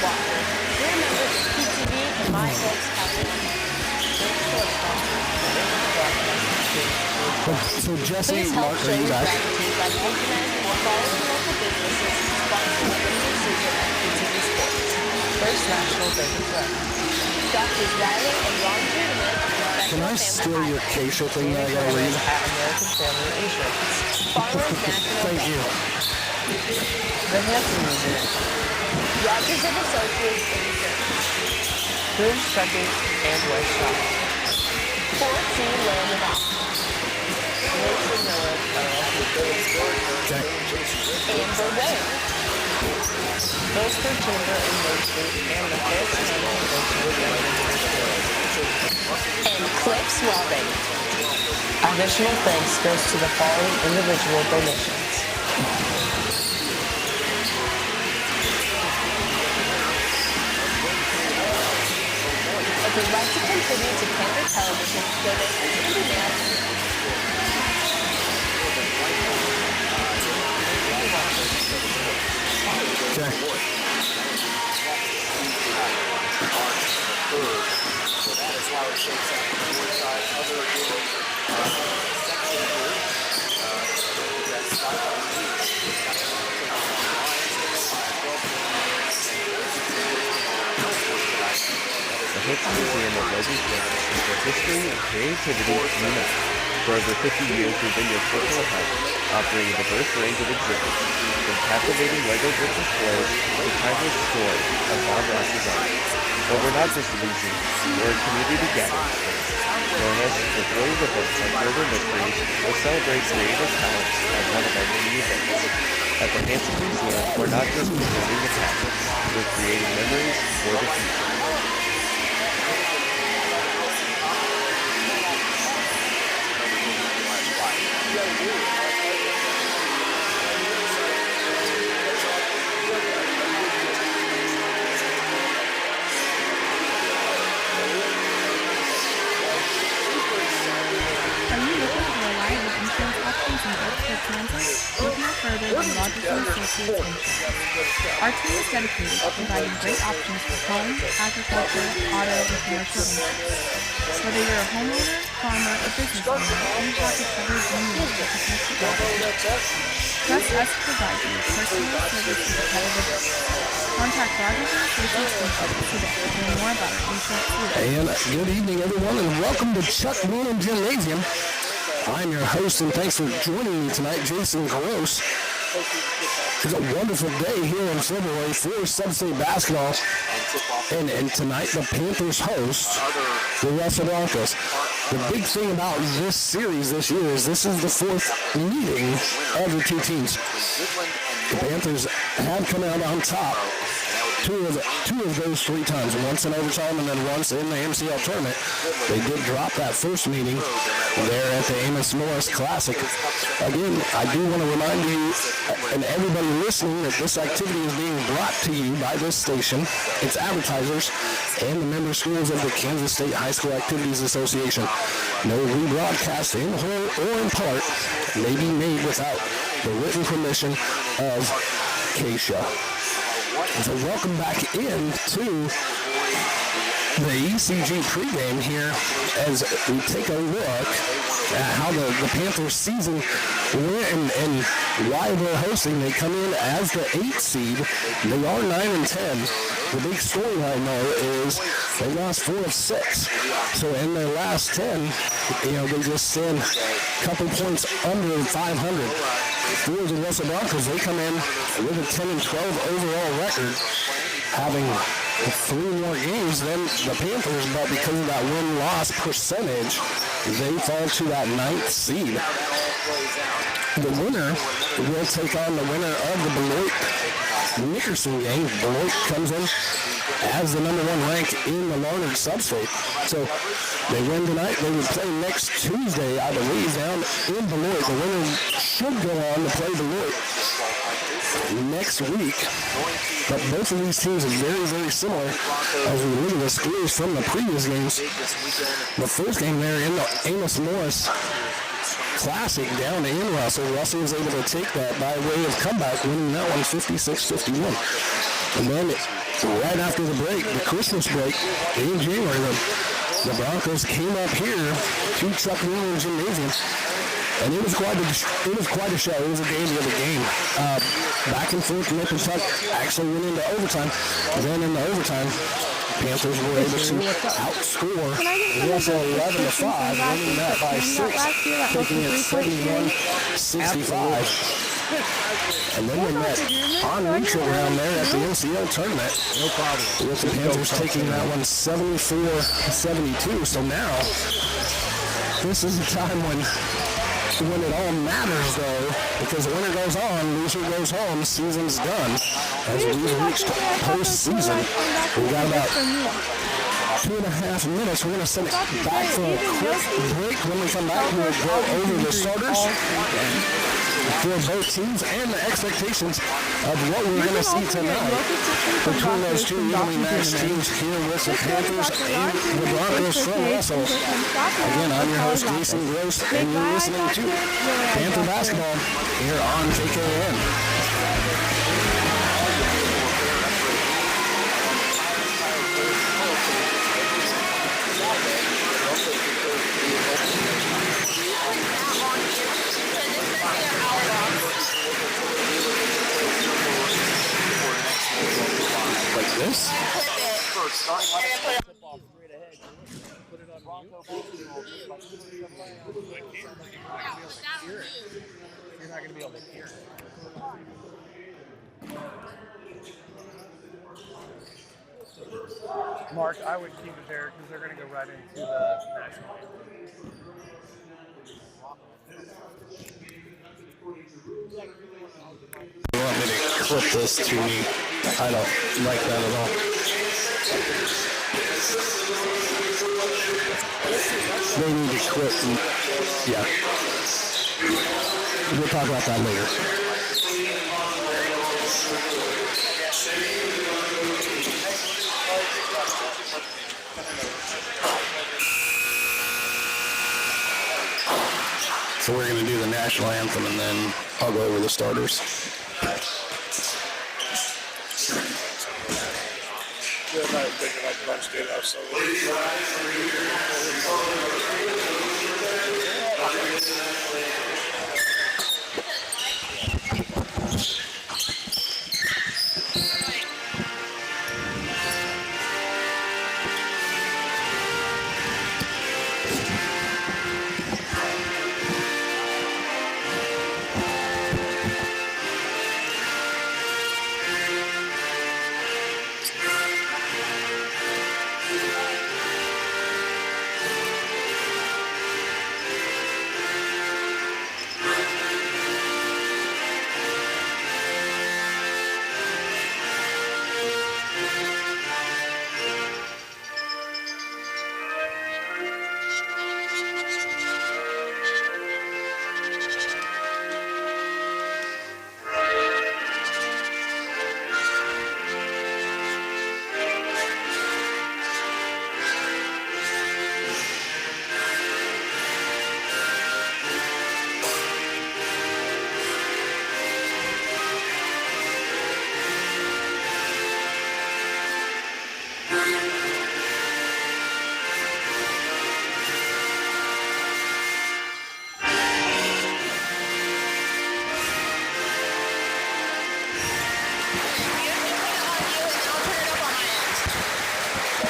Walker. Remember the PTV and My Hopes So Jesse, Please help Mark, show are you your back? gratitude by patronizing the following local businesses sponsoring the winter season at PTV Sports. First National Bank and Trust. Doctors Riley and Ron Tournament of Can I Professional steal Family your Highway. Keisha thing that I gotta read? At American Family Insurance. Farmers National Thank Bank. you. The Hanson Museum. Rogers and Associates Insurance. Boone's Trucking and West Shop. 4T Land and Office. Wilson Miller LLC. Okay. Amber Way. Phillipsburg Chamber and Main Street and the Phillips County Convention And Cliffs Welding. Additional thanks goes to the following individual donations. If you'd like to contribute to Panther Television, donations can be made. Okay. The Hanson Museum of Logan's Campus is where history and creativity unite. For over 50 years, we've been your personal help, offering a diverse range of exhibits, from captivating Lego brick displays to timeless stories of Bob Ross's art. But we're not just a museum, we're a community gathering place. Join us for 40 events like Murder Mysteries or celebrate creative talents at one of our many events. At the Hanson Museum, we're not just preserving the past, we're creating memories for the future. Are you looking for a variety of insurance options in Bedford, Kansas? Look no further than Rogers & Associates Insurance. Our team is dedicated to providing great options for home, agriculture, auto, and commercial insurance. Whether you're a homeowner, farmer, or business owner, we have the coverage you need to protect your property. Trust us to provide you with personal service and competitive rates. Contact Rogers & Associates Insurance today to learn more about our insurance solutions. And good evening, everyone, and welcome to Chuck Noonan Gymnasium. I'm your host, and thanks for joining me tonight, Jason Gross. It's a wonderful day here in February for sub-state basketball. And tonight, the Panthers host the Russell Broncos. The big thing about this series this year is this is the fourth meeting of the two teams. The Panthers have come out on top two of those three times, once in overtime and then once in the MCL tournament. They did drop that first meeting there at the Amos Morris Classic. Again, I do want to remind you and everybody listening that this activity is being brought to you by this station, its advertisers, and the member schools of the Kansas State High School Activities Association. No rebroadcast in whole or in part may be made without the written permission of Keisha. So welcome back into the ECG pregame here as we take a look at how the Panthers season went and why they're hosting. They come in as the 8th seed. They are 9-10. The big storyline, though, is they lost 4 of 6. So in their last 10, they just stand a couple points under 500. For the Russell Broncos, they come in with a 10-12 overall record, having 3 more games than the Panthers, but because of that win-loss percentage, they fall to that 9th seed. The winner will take on the winner of the Beloit-Nickerson game. Beloit comes in as the number 1 rank in the Larned Substate. So they win tonight. They would play next Tuesday, I believe, down in Beloit. The winner should go on to play Beloit next week. But both of these teams are very, very similar as we look at the scores from the previous games. The first game there in the Amos Morris Classic down to in Russell. Russell was able to take that by way of comeback, winning that one 56-51. And then right after the break, the Christmas break in January, the Broncos came up here to Chuck Wheeler Gymnasium, and it was quite a show. It was a game of the game. Back and forth, Nip and Tuck actually went into overtime. Then in the overtime, Panthers were able to outscore Russell 11-5, winning that by 6, taking it 71-65. And then we met on neutral ground there at the NCO tournament. No problem. With the Panthers taking that one 74-72. So now, this is the time when it all matters, though, because the winner goes on, loser goes home, season's done. As we've reached postseason, we got about 2.5 minutes. We're going to send it back for a quick break. When we come back, we'll go over the starters for both teams and the expectations of what we're going to see tonight between those two evenly matched teams here with the Panthers and the Broncos from Russell. Again, I'm your host, Jason Gross, and you're listening to Panther Basketball here on KKN. Like this? You're not going to be able to hear it. Mark, I would keep it there because they're going to go right into the national anthem. You want me to clip this to me? I don't like that at all. They need to quit. Yeah. We'll talk about that later. So we're going to do the national anthem and then I'll go over the starters.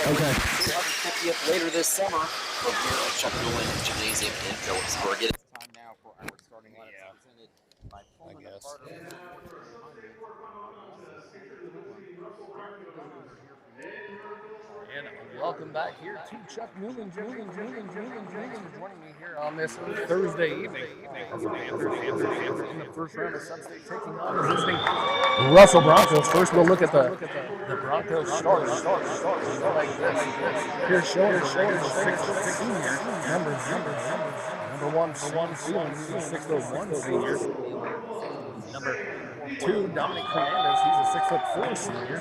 Okay. Later this summer, we're here at Chuck Wheeler Gymnasium in Phillipsburg. It is time now for our starting lineup presented by Pullman and Carter. And welcome back here to Chuck Wheeler joining me here on this Thursday evening. As the Panthers in the first round of Sub-State taking on the visiting Russell Broncos. First, we'll look at the Broncos starters. Like this. Here's showing 6 seniors. Number 1, Sealand, he's a 6'1" senior. Number 2, Dominic Hernandez, he's a 6'4" senior.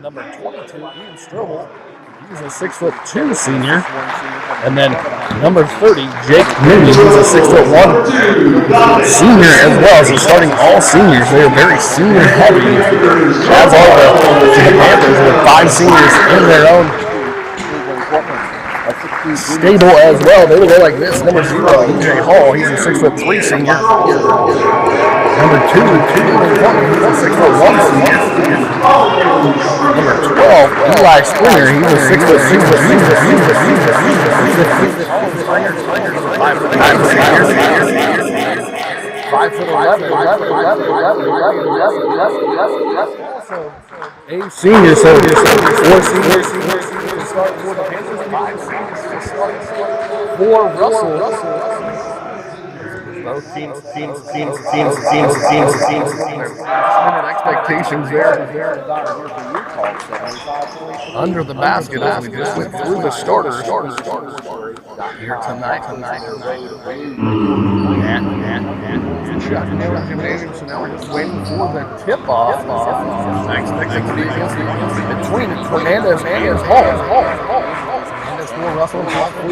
Number 22, Ian Strobel, He's a 6'2" senior. And then number 30, Jake Mooney, he's a 6'1" senior as well. So starting all seniors, they are very senior heavy. As all the Panthers with 5 seniors in their own stable as well. They will go like this. Number 0, EJ Hall, he's a 6'3" senior. Number 2, he's a 6'1" senior. Number 12, Eli Springer, he's a 6'6" senior. 5'11", senior, so 4 seniors to start for the Panthers, 5 seniors to start for Russell. Both teams. Expectations there. Under the basket as we just went through the starters here tonight. Chuck Miller Gymnasium. So now we're just waiting for the tip-off. Expected to be between Fernandez and Hall. Fernandez for Russell and Hall for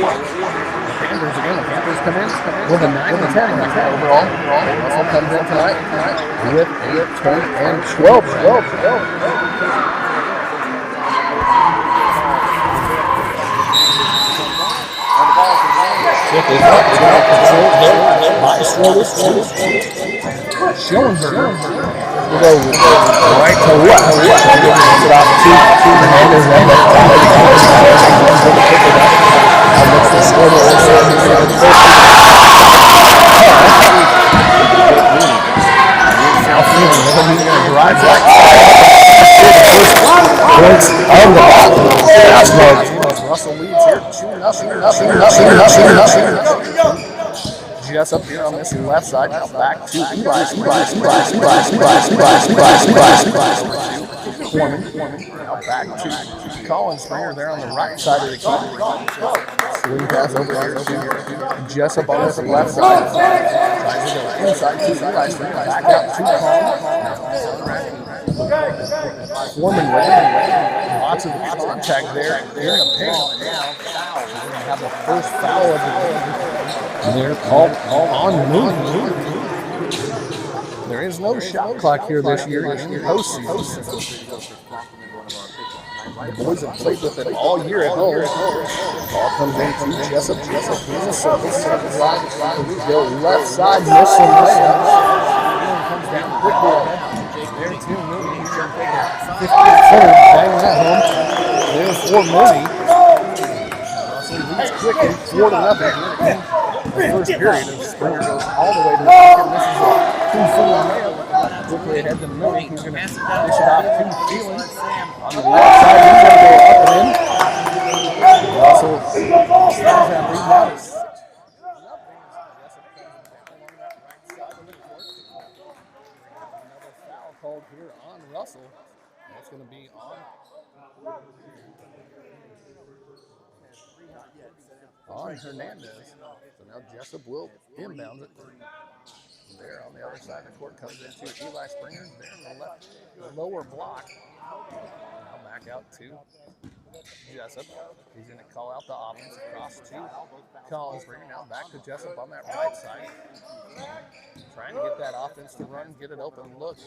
Panthers again. The Panthers come in with a 9-10 overall. Russell comes in tonight with a 10 and 12. Tip is up. Controlled there by Schroeder. Schoenberger. We'll go right to left. We'll pass it off to Fernandez. Looks to Schroeder inside. Now Freeman, he's going to drive right points on the ball. Russell leads here 2-0. Jessup here on this left side. Now back to Eli. Foreman. Now back to Colin Springer there on the right side of the key. Swing pass over here to Jessup on this left side. Tries to go inside to Eli Springer. Back out to Colin. Foreman ran. Lots of contact there in the paint. We're going to have the first foul of the game. They're called on Mooney. There is no shot clock here this year in the postseason. The boys have played with it all year at home. Ball comes in to Jessup. He's a service. The left side missing there. Comes down quickly. There too, Mooney. He's going to take a 15-foot. Bang that home. There's for Mooney. Russell leads quickly, 4-0. The first period of Springer goes all the way to the second. This is a 2-4 man. Quickly ahead to Mooney. He's going to dish it off to Phelan. On the left side, he's going to go up and in. Russell stands that rebound. Another foul called here on Russell. That's going to be on Hernandez. So now Jessup will inbound it. There on the other side of the court comes into Eli Springer. There in the left lower block. Now back out to Jessup. He's going to call out the offense across to Colin Springer. Now back to Jessup on that right side. Trying to get that offense to run, get it open. Look.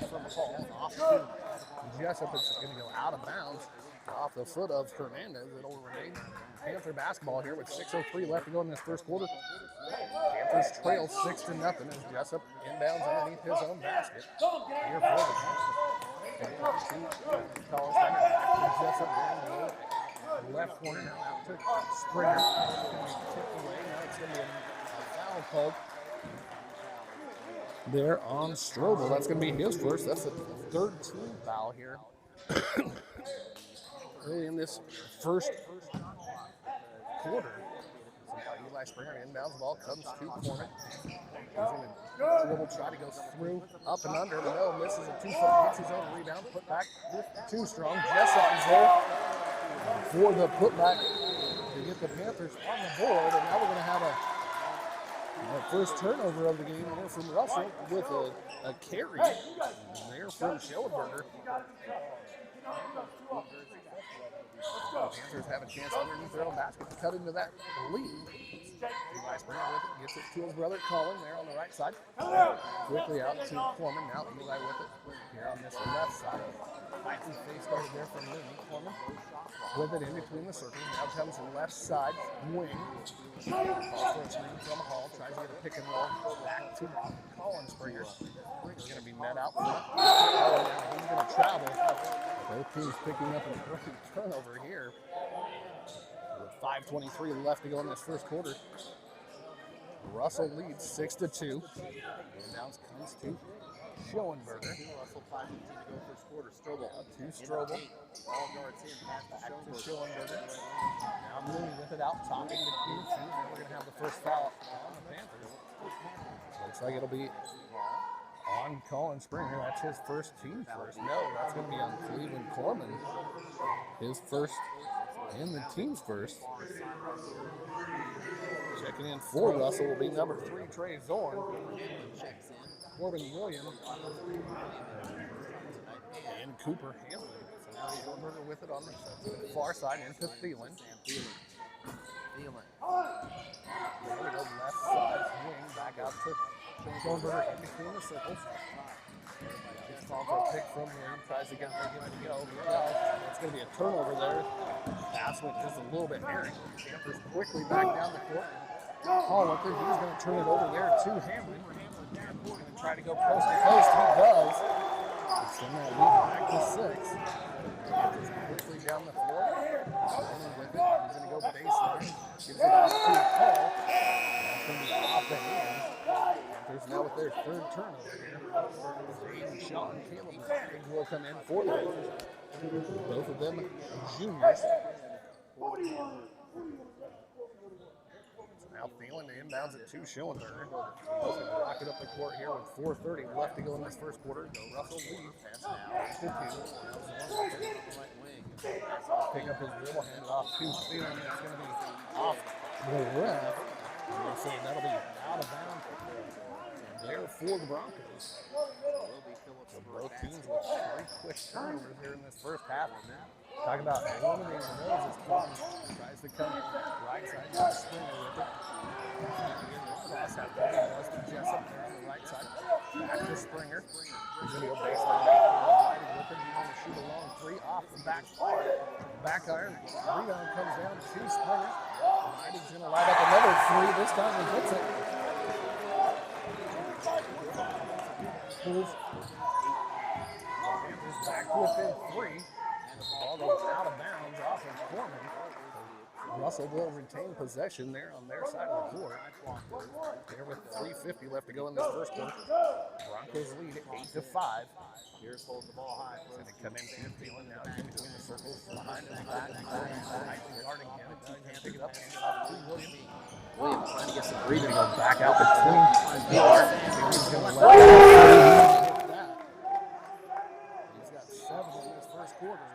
From Paul off to Jessup. It's going to go out of bounds. Off the foot of Hernandez. It'll remain Panther basketball here with 6:03 left to go in this first quarter. Panthers trail 6-0 as Jessup inbounds underneath his own basket. Here for the Colin Springer back to Jessup down the left corner. Now out to Springer. It's going to be tipped away. Now it's going to be a foul called there on Strobel. That's going to be his first. That's the third team foul here. In this first quarter. Eli Springer inbounds, the ball comes to Corman. He's going to dribble, try to go through, up and under, but no, misses a 2-foot, gets his own rebound, put back too strong. Jessup is there for the putback to get the Panthers on the board, and now we're going to have a First turnover of the game there from Russell with a carry there from Schellenberger. Panthers have a chance underneath their own basket to cut into that lead. Eli Springer with it, gets it to his brother Colin there on the right side. Quickly out to Corman. Now Eli with it here on this left side. Fighting face started there from Mooney. Corman with it in between the circles. Now comes the left side wing. Calls for a screen from Hall. Tries to get a pick and roll back to Colin Springer. He's going to be met out front. He's going to travel. Both teams picking up an early turnover here. With 5:23 left to go in this first quarter. Russell leads 6-2. Inbounds comes to Schoenberger. Russell 5:15 to go first quarter. Strobel. To Strobel. All guards in. Back To Schoenberger. Now Mooney with it out, talking to Q2. And we're going to have the first foul on the Panthers. Looks like it'll be on Colin Springer. That's his first team first. No, that's going to be on Cleveland Corman. His first and the team's first. Checking in for Russell will be number 3, Trey Zorn. Corbin Williams. And Cooper Hamlin. So now Schoenberger with it on the far side into Thielen. There we go, left side wing, back out to Schoenberger in between the circles. It's called for a pick from Williams, tries to get it to go. It's going to be a turnover there. Pass went just a little bit errant. Panthers quickly back down the court. Hall with it, he's going to turn it over there to Hamlin. He's going to try to go coast to coast. He does. Extend that lead back to 6. Panthers quickly down the floor. Hamlin with it. He's going to go baseline. Gives it off to Hall. That's going to be off the hand. Panthers now with their third turnover here. Aiden Shaw and Caleb Bragg will come in for them. Both of them juniors. So now Thielen inbounds it to Schoenberger. He's going to rock it up the court here with 4:30 left to go in this first quarter. Go Russell lead. Pass now. 2. Pick up his dribble, hand it off to Thielen. That's going to be off the ref. So that'll be out of bounds there for the Broncos. So both teams with 3 quick turnovers here in this first half. Talk about eliminating those as Colin tries to come right side to Springer with it. Cross that ball was to Jessup there on the right side. Back to Springer. He's going to go baseline. With it. He's going to shoot a long 3 off the back iron. Rebound comes down to Springer. He's going to light up another 3. This time he hits it. Panthers back within 3. And the ball goes out of bounds off of Corman. Russell will retain possession there on their side of the court. There with 3:50 left to go in this first quarter. Broncos lead 8-5. Here's holds the ball high. It's going to come in to Thielen now in between the circles. Behind and back. Guarding him. Can't pick it up. Hand it off to Williams. Williams trying to get some He's breathing. going to go back out between. He's going to let hit that. He's got 7 in this first quarter.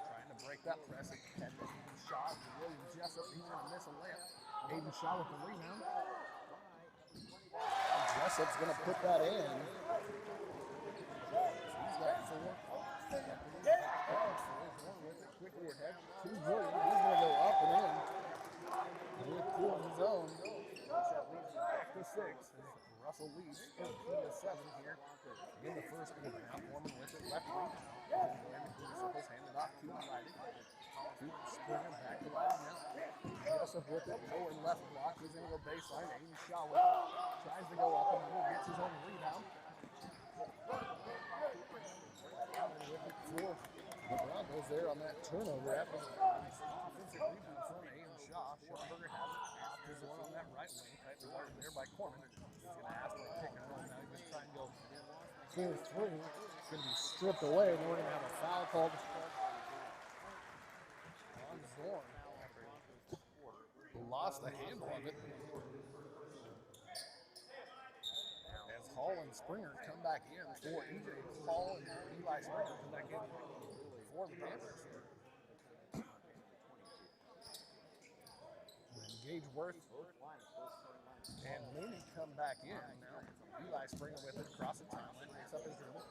Trying to break that press. And Aiden Shaw to Williams Jessup. He's going to miss a layup. Aiden Shaw with the rebound. Jessup's going to put that in. He's got 4. Quickly ahead to Williams. He's going to go up and in. With 2 of his own. That leads back to 6. Russell leads 13-7 here in the first quarter. Now Foreman with it left wing. Circles handed off to Lighty. To Springer back to Lighty now. Jessup with it lower left block. He's going to go baseline. Aiden Shaw with it. Tries to go up and in. Gets his own rebound. For the Broncos there on that turnover after the offensive rebound from Aiden Shaw. Schoenberger has it. There's one on that right wing. Tight guarded there by Corman. He's going to ask for a pick and roll now. He's going to try and go 4-3. It's going to be stripped away, and we're going to have a foul called on Zorn. Lost the handle of it. As Hall and Springer come back in for EJ. Hall and Eli Springer come back in for the Panthers. Gage Worth and Mooney come back in. Now Eli Springer with it, across the timeline, picks up his dribble.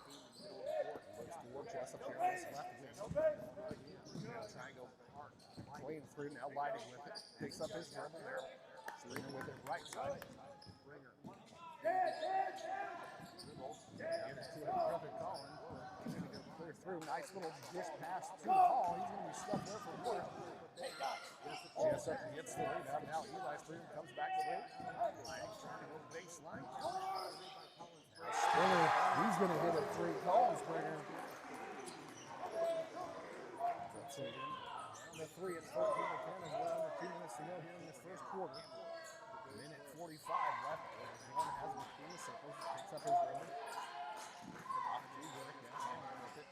Looks for Jessup here on his left wing. Triangle playing through, now Leidig with it, picks up his dribble there. Springer with it right side. Gives to brother Colin. He's going to clear through. Nice little dish pass to Hall. He's going to be stuck there for work. Jessup gets the rebound. Now Eli Springer comes back to it. Leidig trying to go baseline. Springer, he's going to hit a three. Colin Springer. That's it. The three at 14 to 10 as well. Under 2 minutes to go here in this first quarter. Minute 45 left. One has it between the circles. Picks up his dribble. Off to work. With it.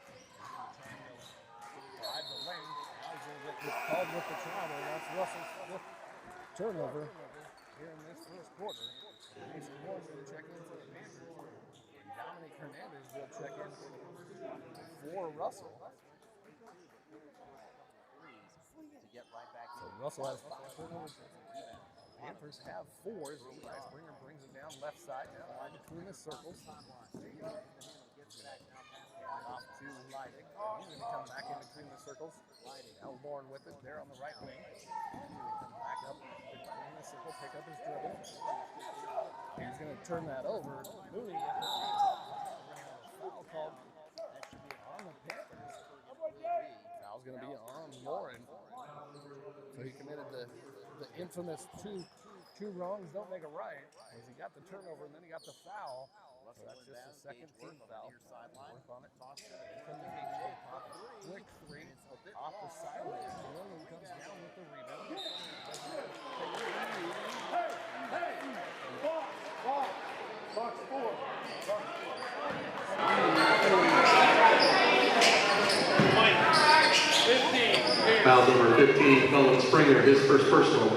Drive the lane. Now he's going to get called with the travel. That's Russell's fifth turnover here in this first quarter. Mason Moore's going to check in for the Panthers. Dominic Hernandez will check in for Russell. So Russell has 5 turnovers. Panthers have 4 as Eli Springer brings it down left side, now line between the circles. Off to Leidig. He's going to come back in between the circles. Now Lauren with it there on the right wing. Come back up between the circles, pick up his dribble. He's going to turn that over. Mooney with it. Foul called. That should be on the Panthers. Foul's going to be on Lauren. So he committed the infamous two wrongs don't make a right. As he got the turnover and then he got the foul. So that's just the second team foul. Work on it. Quick three off the sideline. William comes down with the rebound. Box 4. Foul number 15, Colin Springer, his first personal.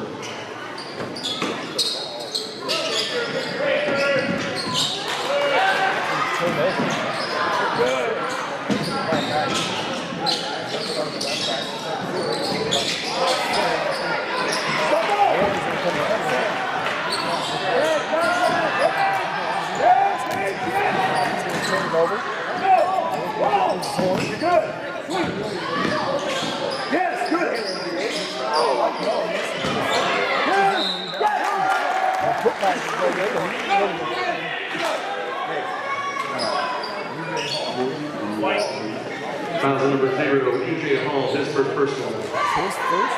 Foul number 0, PJ Hall, his first personal. His first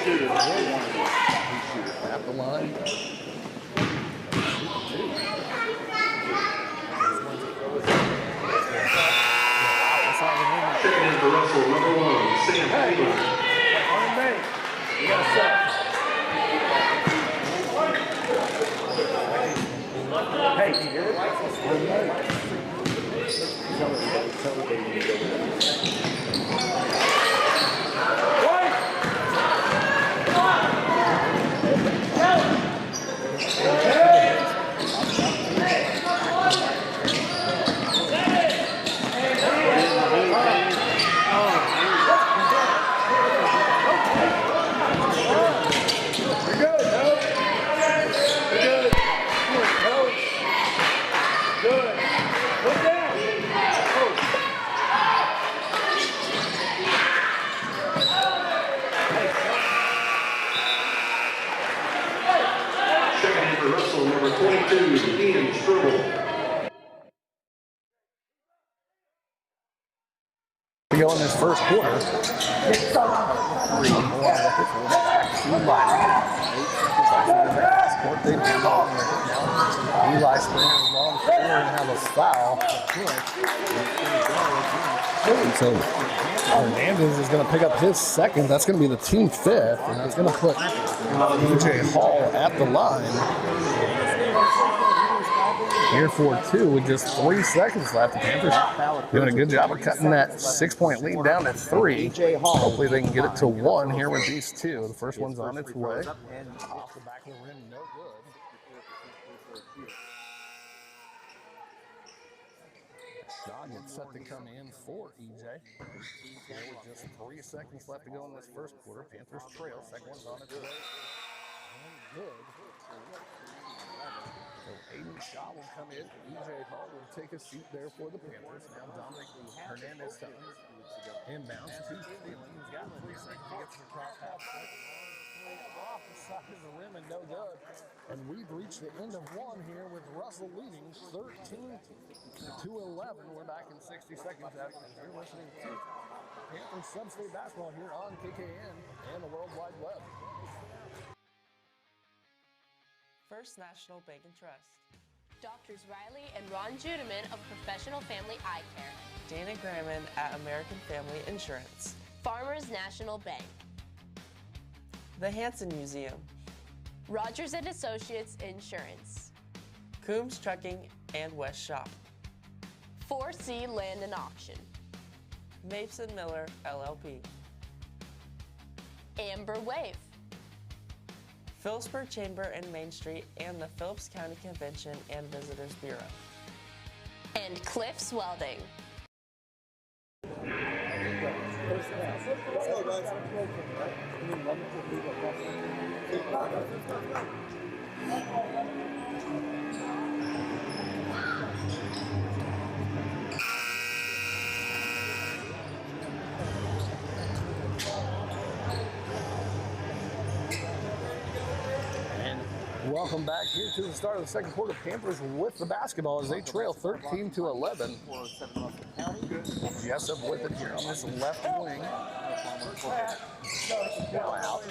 shooter. At the line. Checking in for Russell, number 1, Sam Taylor. Hey, you hear it? Tell everybody you go Number 22, Ian Strobel. To go in this first quarter. Eli Springer is long for and have a foul. And so Hernandez is going to pick up his second. That's going to be the team fifth, and that's going to put PJ Hall at the line. Here for 2 with just 3 seconds left. The Panthers doing a good job of cutting that 6-point lead down to 3. Hopefully they can get it to 1 here with these 2. The first one's on its way. Off the back of the rim, no good. Shot gets set to come in for EJ. There with just 3 seconds left to go in this first quarter. Panthers trail. Second one's on its way. come in. EJ Hall will take a seat there for the Panthers. Now Dominic Hernandez to inbounds. Two stealing. He's got 3 seconds. He gets it across half court. Off the side of the rim and no good. And we've reached the end of one here with Russell leading 13-11. We're back in 60 seconds after you're listening to Panthers Sub-State Basketball here on KKN and the World Wide Web. First National Bank and Trust. Doctors Riley and Ron Judeman of Professional Family Eye Care. Dana Gramman at American Family Insurance. Farmers National Bank. The Hanson Museum. Rogers and Associates Insurance. Coombs Trucking and West Shop. 4C Land and Auction. Mapes and Miller, LLP. Amber Wave. Phillipsburg Chamber and Main Street and the Phillips County Convention and Visitors Bureau. And Cliffs Welding. Welcome back here to the start of the second quarter. Panthers with the basketball as they trail 13-11. Jessup with it here on this left wing. Now out.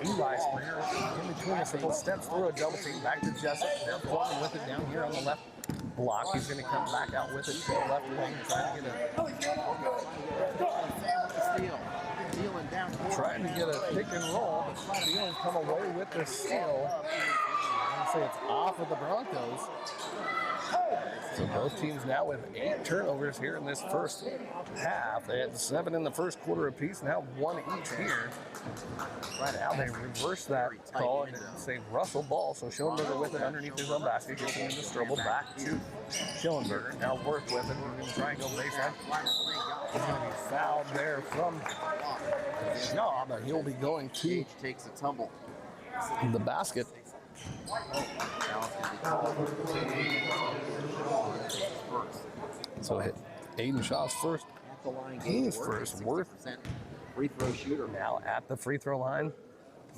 Eli Springer in between us. He steps through a double team. Back to Jessup. They're flowing with it down here on the left block. He's going to come back out with it to the left wing. Trying to get a pick and roll, but Steelers come away with the steal. I'm going to say it's off of the Broncos. So both teams now with 8 turnovers here in this first half. They had 7 in the first quarter apiece, now 1 each here. Right now they reverse that call and say Russell ball. So Schillenberger with it underneath his own basket, gets him into Strobel, back to Schillenberger. Now Worth with it. He's going to try and go baseline. He's going to be fouled there from Shaw, but he'll be going to takes a tumble. the basket. So hit Aiden Shaw's first. He's first. Worth free throw shooter. now at the free throw line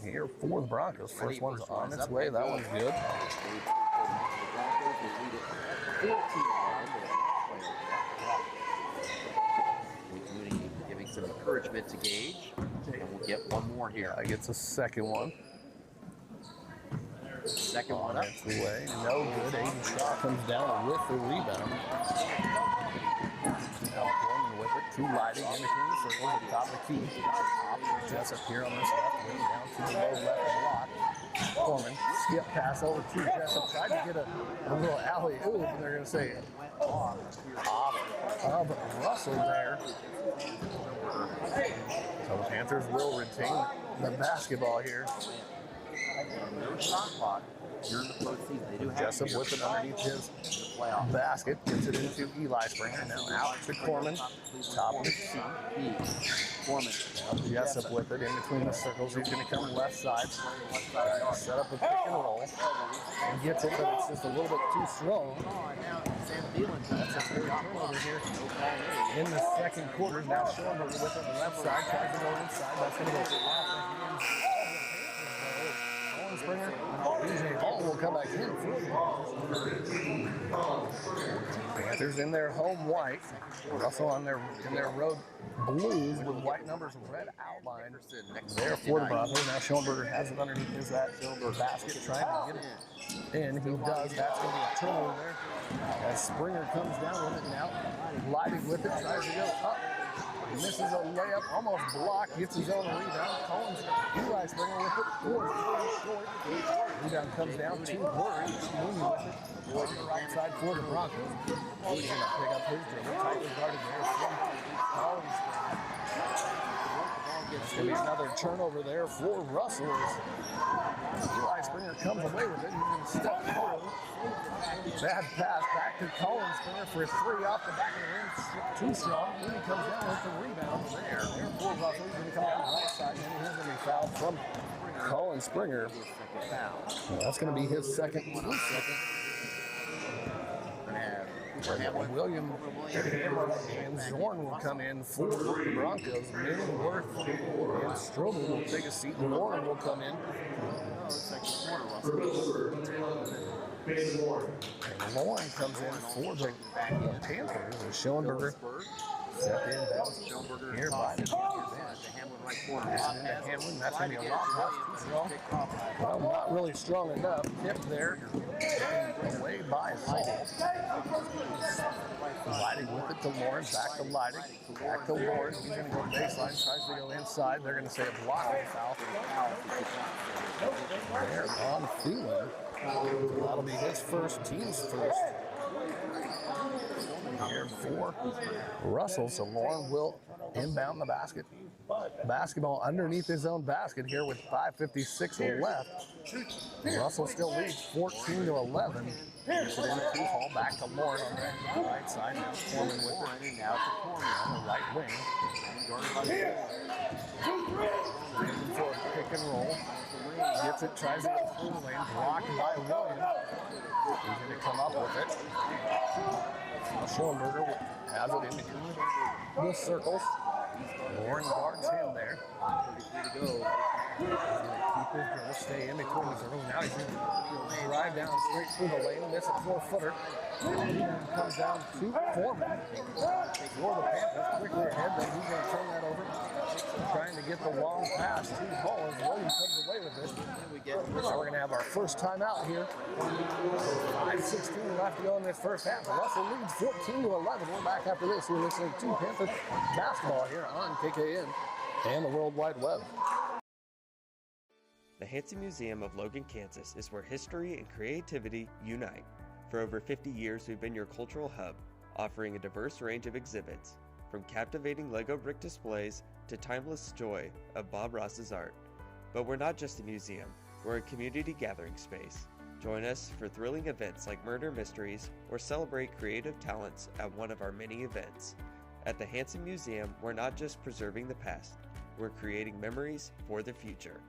here for the Broncos. First one's on its way. That one's good. Giving some encouragement to Gage. And we'll get one more here. I gets a second one. Second one up. That's the way. No good. Aiden Shaw comes down with the rebound. Now Gorman with it. 2 lighting in between the circles at the top of the key. Jessup here on this left wing down to the low left block. Gorman skip pass over to Jessup. Tried to get a little alley oop, and they're going to say off of Russell there. So the Panthers will retain the basketball here. No shot clock during the postseason. They do have Jessup with it underneath his basket. Gets it into Eli Springer. Now out to Corman. Top of the key. Corman. Now Jessup with it in between the circles. He's going to come left side. Set up a pick and roll. And gets it, but it's just a little bit too strong. That's a third turnover here in the second quarter. Now Schillenberger with it on the left side. Tries to go inside. That's going to go off the hands. Springer. EJ Hall will come back in for the Panthers in their home white. Russell in their road blues with white numbers and red outline. There for the Broncos. Now Schillenberger has it underneath his basket, trying to get it in. He does. That's going to be a turnover there. As Springer comes down with it now, lighting with it, tries to go up. Misses a layup, almost blocked, gets his own rebound. Collins, Eli Springer with it, short. Rebound comes down to Worry. Mooney with it on the right side for the Broncos. Mooney's going to pick up his dribble, tightly guarded there from Collins. It's going to be another turnover there for Russell. Eli Springer comes away with it. He's going to step forward. Bad pass back to Collins. Springer for a 3 off the back of the rim. Too strong. Mooney comes down with the rebound there. Therefore, Russell is going to come down the right side. And he's going to be fouled from Collins Springer. Well, that's going to be his second. William and Zorn will come in for the Broncos. Millingworth and Strobel will take a seat. Lauren will come in. Lauren comes in for the Panthers. And Schoenberger step in down here by the Hamlin. That's going to be a lot too strong. Well, not really strong enough. Tip there. Away by Hall. Leidig with it to Lauren. Back to Leidig. Back to Lauren. He's going to go baseline. Tries to go inside. They're going to say a blocking foul. There on Thielen. That'll be his first, team's first. Here for Russell, so Lauren will inbound the basket. Basketball underneath his own basket here with 5:56 left. Russell still leads 14-11. Puts it into Hall, back to Lauren on the right side. Now Foreman with it. Now to Foreman on the right wing. Looking for a pick and roll. Gets it, tries to get through the lane. Blocked by William. He's going to come up with it. Schoenberger has it in between the circles. Lauren guards him there. He's going to keep his dribble, stay in between the circles. Now he's going to drive down straight through the lane, miss a 4-footer. Comes down to Foreman. For the Panthers, quickly ahead, but he's going to turn that over. Trying to get the long pass to Hall as William comes away with it. So we're going to have our first timeout here. 5:16 left to go in this first half. Russell leads 14-11. We're back after this. You're listening to Panther basketball here on KKN and the World Wide Web. The Hansen Museum of Logan, Kansas is where history and creativity unite. For over 50 years, we've been your cultural hub, offering a diverse range of exhibits, from captivating Lego brick displays to timeless joy of Bob Ross's art. But we're not just a museum, we're a community gathering space. Join us for thrilling events like Murder Mysteries or celebrate creative talents at one of our many events. At the Hansen Museum, we're not just preserving the past, we're creating memories for the future.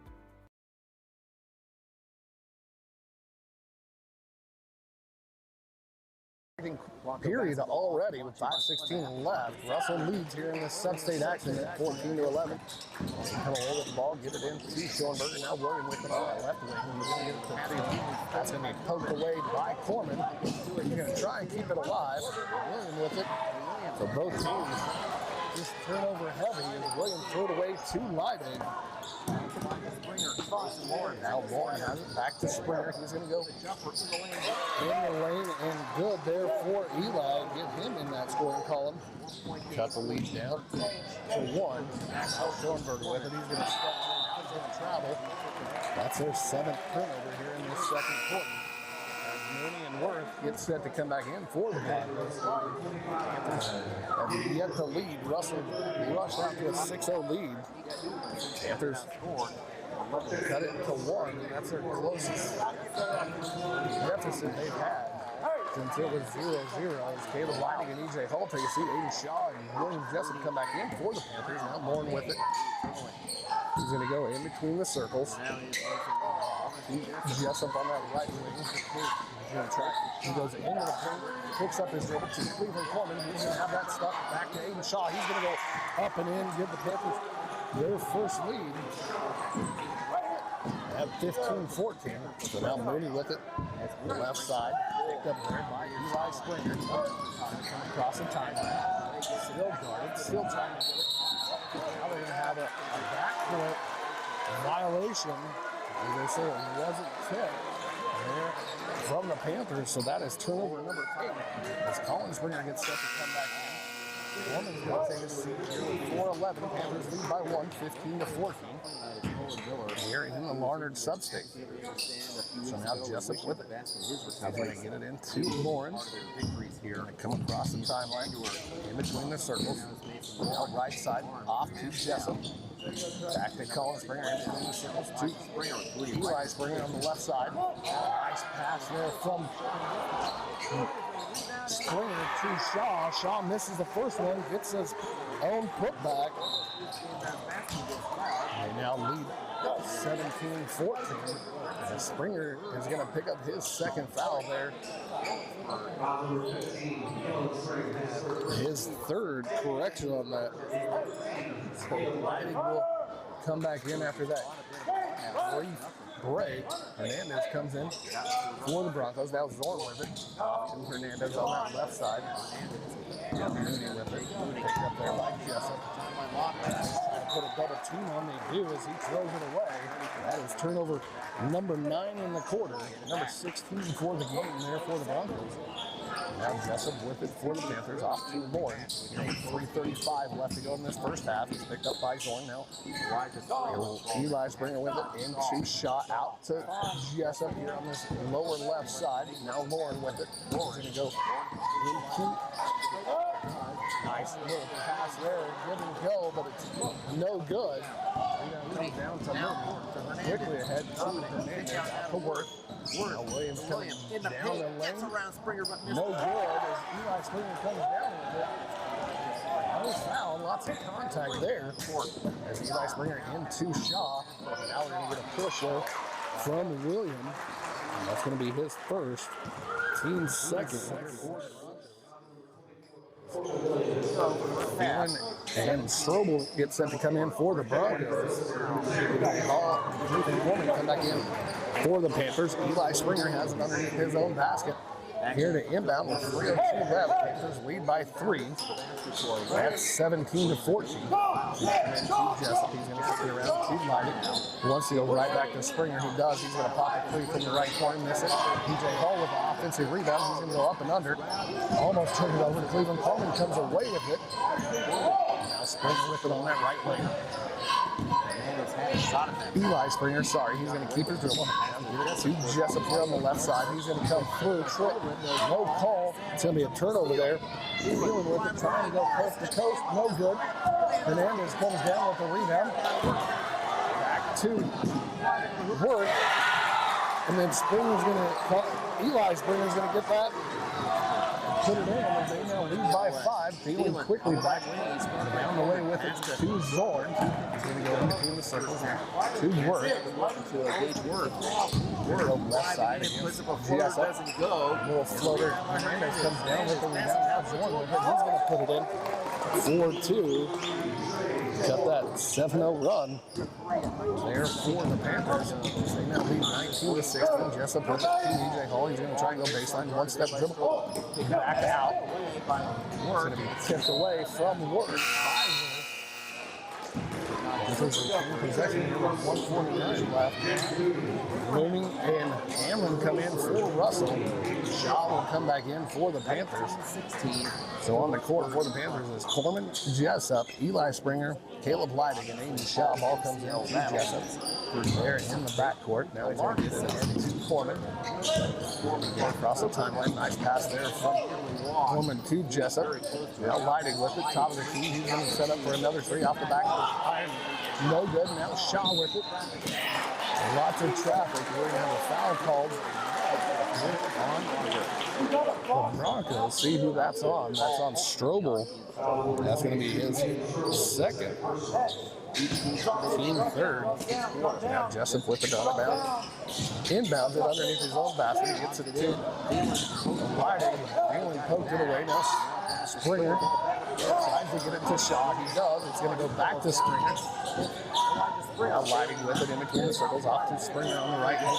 Period already with 5:16 left. Russell leads here in this sub-state action at 14-11. Come away with the ball, get it in to Schoenberger. Now William with it on that left wing. That's going to be poked away by Corman. He's going to try and keep it alive. William with it. So both teams just turnover heavy as William threw it away to Leidig. Now Lauren has it back to Springer. He's going to go in the lane and good there for Eli. Get him in that scoring column. Cut the lead down to 1. Schoenberger with it. He's going to step in. He's going to travel. That's their 7th turnover here in this second quarter. As Mooney and Worth get set to come back in for the Panthers. And yet to lead. Russell rushed out to a 6-0 lead. Panthers cut it to 1. That's their closest deficit they've had since it was 0-0. As Caleb Leidig and E.J. Hall take a seat. Aiden Shaw and William Jessup come back in for the Panthers. Now Lauren with it. He's going to go in between the circles. Jessup on that right wing. He's going to try. He goes into the paint, picks up his dribble to Cleveland Coleman. He's going to have that stuff back to Aiden Shaw. He's going to go up and in, give the Panthers their first lead at 15-14. So now Mooney with it. The left side. Picked up there by Eli Springer. Across the timeline. Still guarded. Still trying to get it. Now they're going to have a backcourt violation. As they say, it wasn't tipped there from the Panthers. So that is turnover number 8. As Colin Springer gets set to come back in. Woman's going to take a seat here with 4-11. Panthers lead by 1, 15-14. Here in the Larnard sub-state. So now Jessup with it. He's going to get it into Lauren. Here and come across the timeline in between the circles. Now right side off to Jessup. Back to Colin Springer in between the circles to Eli Springer on the left side. Nice pass there from Springer to Shaw. Shaw misses the first one, gets his own putback. They now lead 17-14. And Springer is going to pick up his second foul there. His third correction on that. So Lighting will come back in after that brief break. Hernandez comes in for the Broncos. Now Zorn with it. To Hernandez on that left side. Mooney with it. Picked up there by Jessup. Put a double team on. They do as he throws it away. That is turnover number 9 in the quarter. Number 16 for the game there for the Broncos. Now Jessup with it for the Panthers, off to Lauren. 3:35 left to go in this first half. He's picked up by Zorn now. Eli Springer with it into shot out to Jessup here on this lower left side. Now Lauren with it. He's going to go into. Nice little pass there, give and go, but it's no good. Down to Mooney. Quickly ahead to Hernandez to work. Now Williams coming down the lane. No good as Eli Springer comes down with it. No foul, lots of contact there. As Eli Springer into Shaw. Now we're going to get a push there from Williams. And that's going to be his first, team second. And Strobel gets set to come in for the Broncos. Coleman come back in for the Panthers. Eli Springer has it underneath his own basket. Here to inbound with 3:02 left. Panthers lead by 3. That's 17-14. Jessup, he's going to kick it around to Lighting. Wants to go right back to Springer. He does. He's going to pop a three from the right corner, miss it. PJ Hall with the offensive rebound. He's going to go up and under. Almost turned it over to Cleveland. Coleman comes away with it. Now Springer with it on that right wing. Eli Springer, sorry, he's going to keep it dribble. To Jessup here on the left side. He's going to come through. No call. It's going to be a turnover there. Dealing with it, trying to go coast to coast. No good. Hernandez comes down with the rebound. Back to work. And then Springer's going to, Eli Springer's going to get that. Put it in, and they now lead by 5. Thielen quickly back down the way with it to Zorn. He's going to go in between the circles to work. To Gage Work. Go left side against Jessup. Little floater. Hernandez comes down with the rebound. Now Zorn with it. He's going to put it in. 4-2. Cut that 7-0 run there for the Panthers. They now lead 19-16. Jessup with it. DJ Hall. He's going to try and go baseline. One-step dribble. Back out. It's going to be tipped away from Work. Possession here with 1:49 left. Rooney and Hamlin come in for Russell. Shaw will come back in for the Panthers. So on the court for the Panthers is Corman, Jessup, Eli Springer, Caleb Lighting, and Amy Shaw. Ball comes in to Jessup. There in the backcourt. Now he's going to get it ahead to Corman. Across the timeline. Nice pass there from Corman to Jessup. Now Lighting with it. Top of the key. He's going to set up for another three off the back of the iron. No good. Now Shaw with it. Lots of traffic. We're going to have a foul called on the Broncos. See who that's on. That's on Strobel. That's going to be his second. Team third. Now Jessup with it out of bounds. Inbounds it underneath his own basket. He gets it to Lighting. England poked it away. Now Springer tries to get it to Shaw. He does. It's going to go back to Springer. Now Lighting with it in between the circles. Off to Springer on the right wing.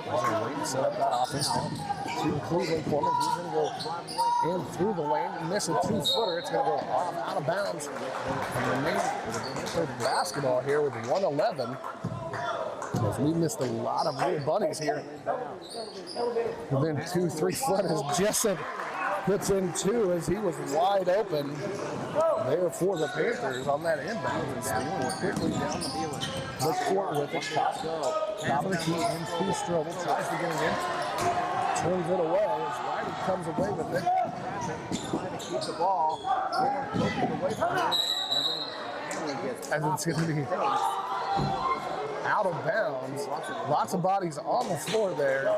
He's going to wait and set up that offense now. To Cleveland Coleman. He's going to go in through the lane. Miss a 2-footer. It's going to go out of bounds. And remains with basketball here with 1:11. As we missed a lot of little bunnies here. Within 2-3 footers. Jessup puts in 2 as he was wide open there for the Panthers on that inbound. And Steele quickly down the court with it. Top of the key into Strobel. Tries to get it in. Turns it away as Lighting comes away with it. Trying to keep the ball. Away from it. As it's going to be out of bounds. Lots of bodies on the floor there. And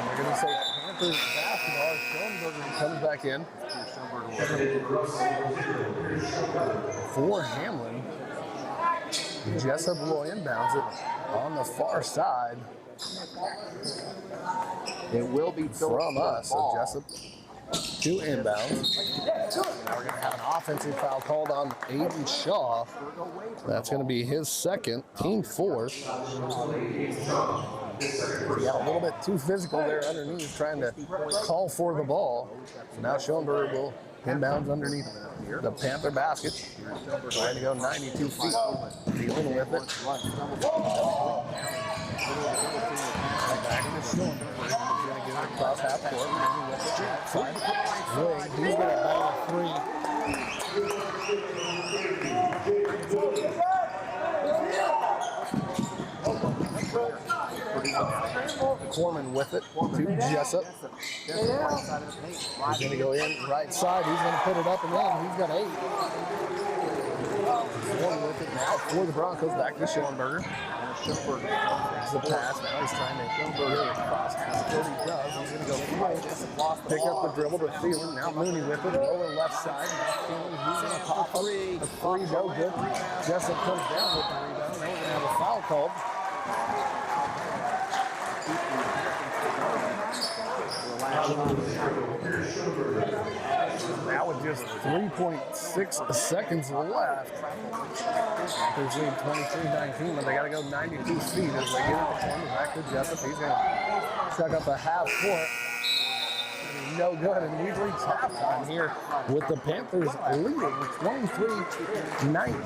we're going to say Panthers basketball. Schoenberger comes back in for Hamlin. Jessup will inbounds it on the far side. It will be From us, so Jessup to inbounds. Now we're going to have an offensive foul called on Aiden Shaw. That's going to be his second, team fourth. He got a little bit too physical there underneath, trying to call for the ball. So now Schoenberger will inbounds underneath the Panther basket. Trying to go 92 feet. Dealing with it. Back to Schoenberger. He's going to get it across half court. He's going to ball a three. Corman with it to Jessup. He's going to go in right side. He's going to put it up and in. He's got 8. Corman with it now for the Broncos. Back to Schoenberger. Schoenberger takes the pass. Now he's trying to go across half court. He does. He's going to go pick up the dribble to Thielen. Now Mooney with it. Lower left side. He's going to pop a three. No good. Jessup comes down with the rebound. Now we're going to have a foul called. Now with just 3.6 seconds left. There's lead 23-19, but they got to go 92 feet as they get it back to Jessup. He's going to check up a half court. No good, and we've reached halftime here with the Panthers leading 23-19.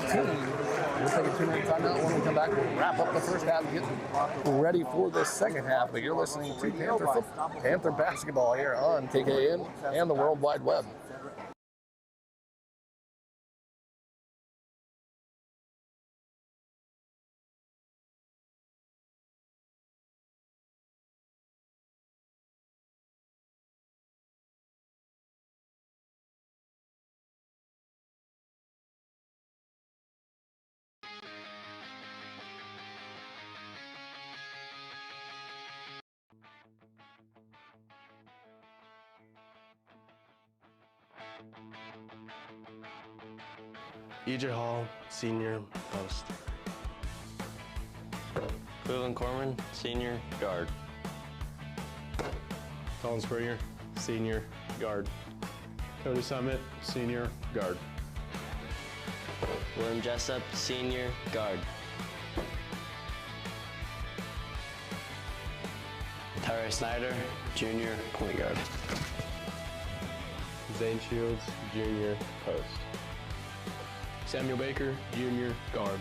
We'll take a 2-minute timeout. When we come back, we'll wrap up the first half and get ready for the second half. But you're listening to Panther basketball here on KKN and the World Wide Web. EJ Hall, senior, post. Boone Corman, senior, guard. Colin Springer, senior, guard. Cody Summit, senior, guard. William Jessup, senior, guard. Tyler Snyder, junior, point guard. Zane Shields, junior, post. Samuel Baker, junior, guard.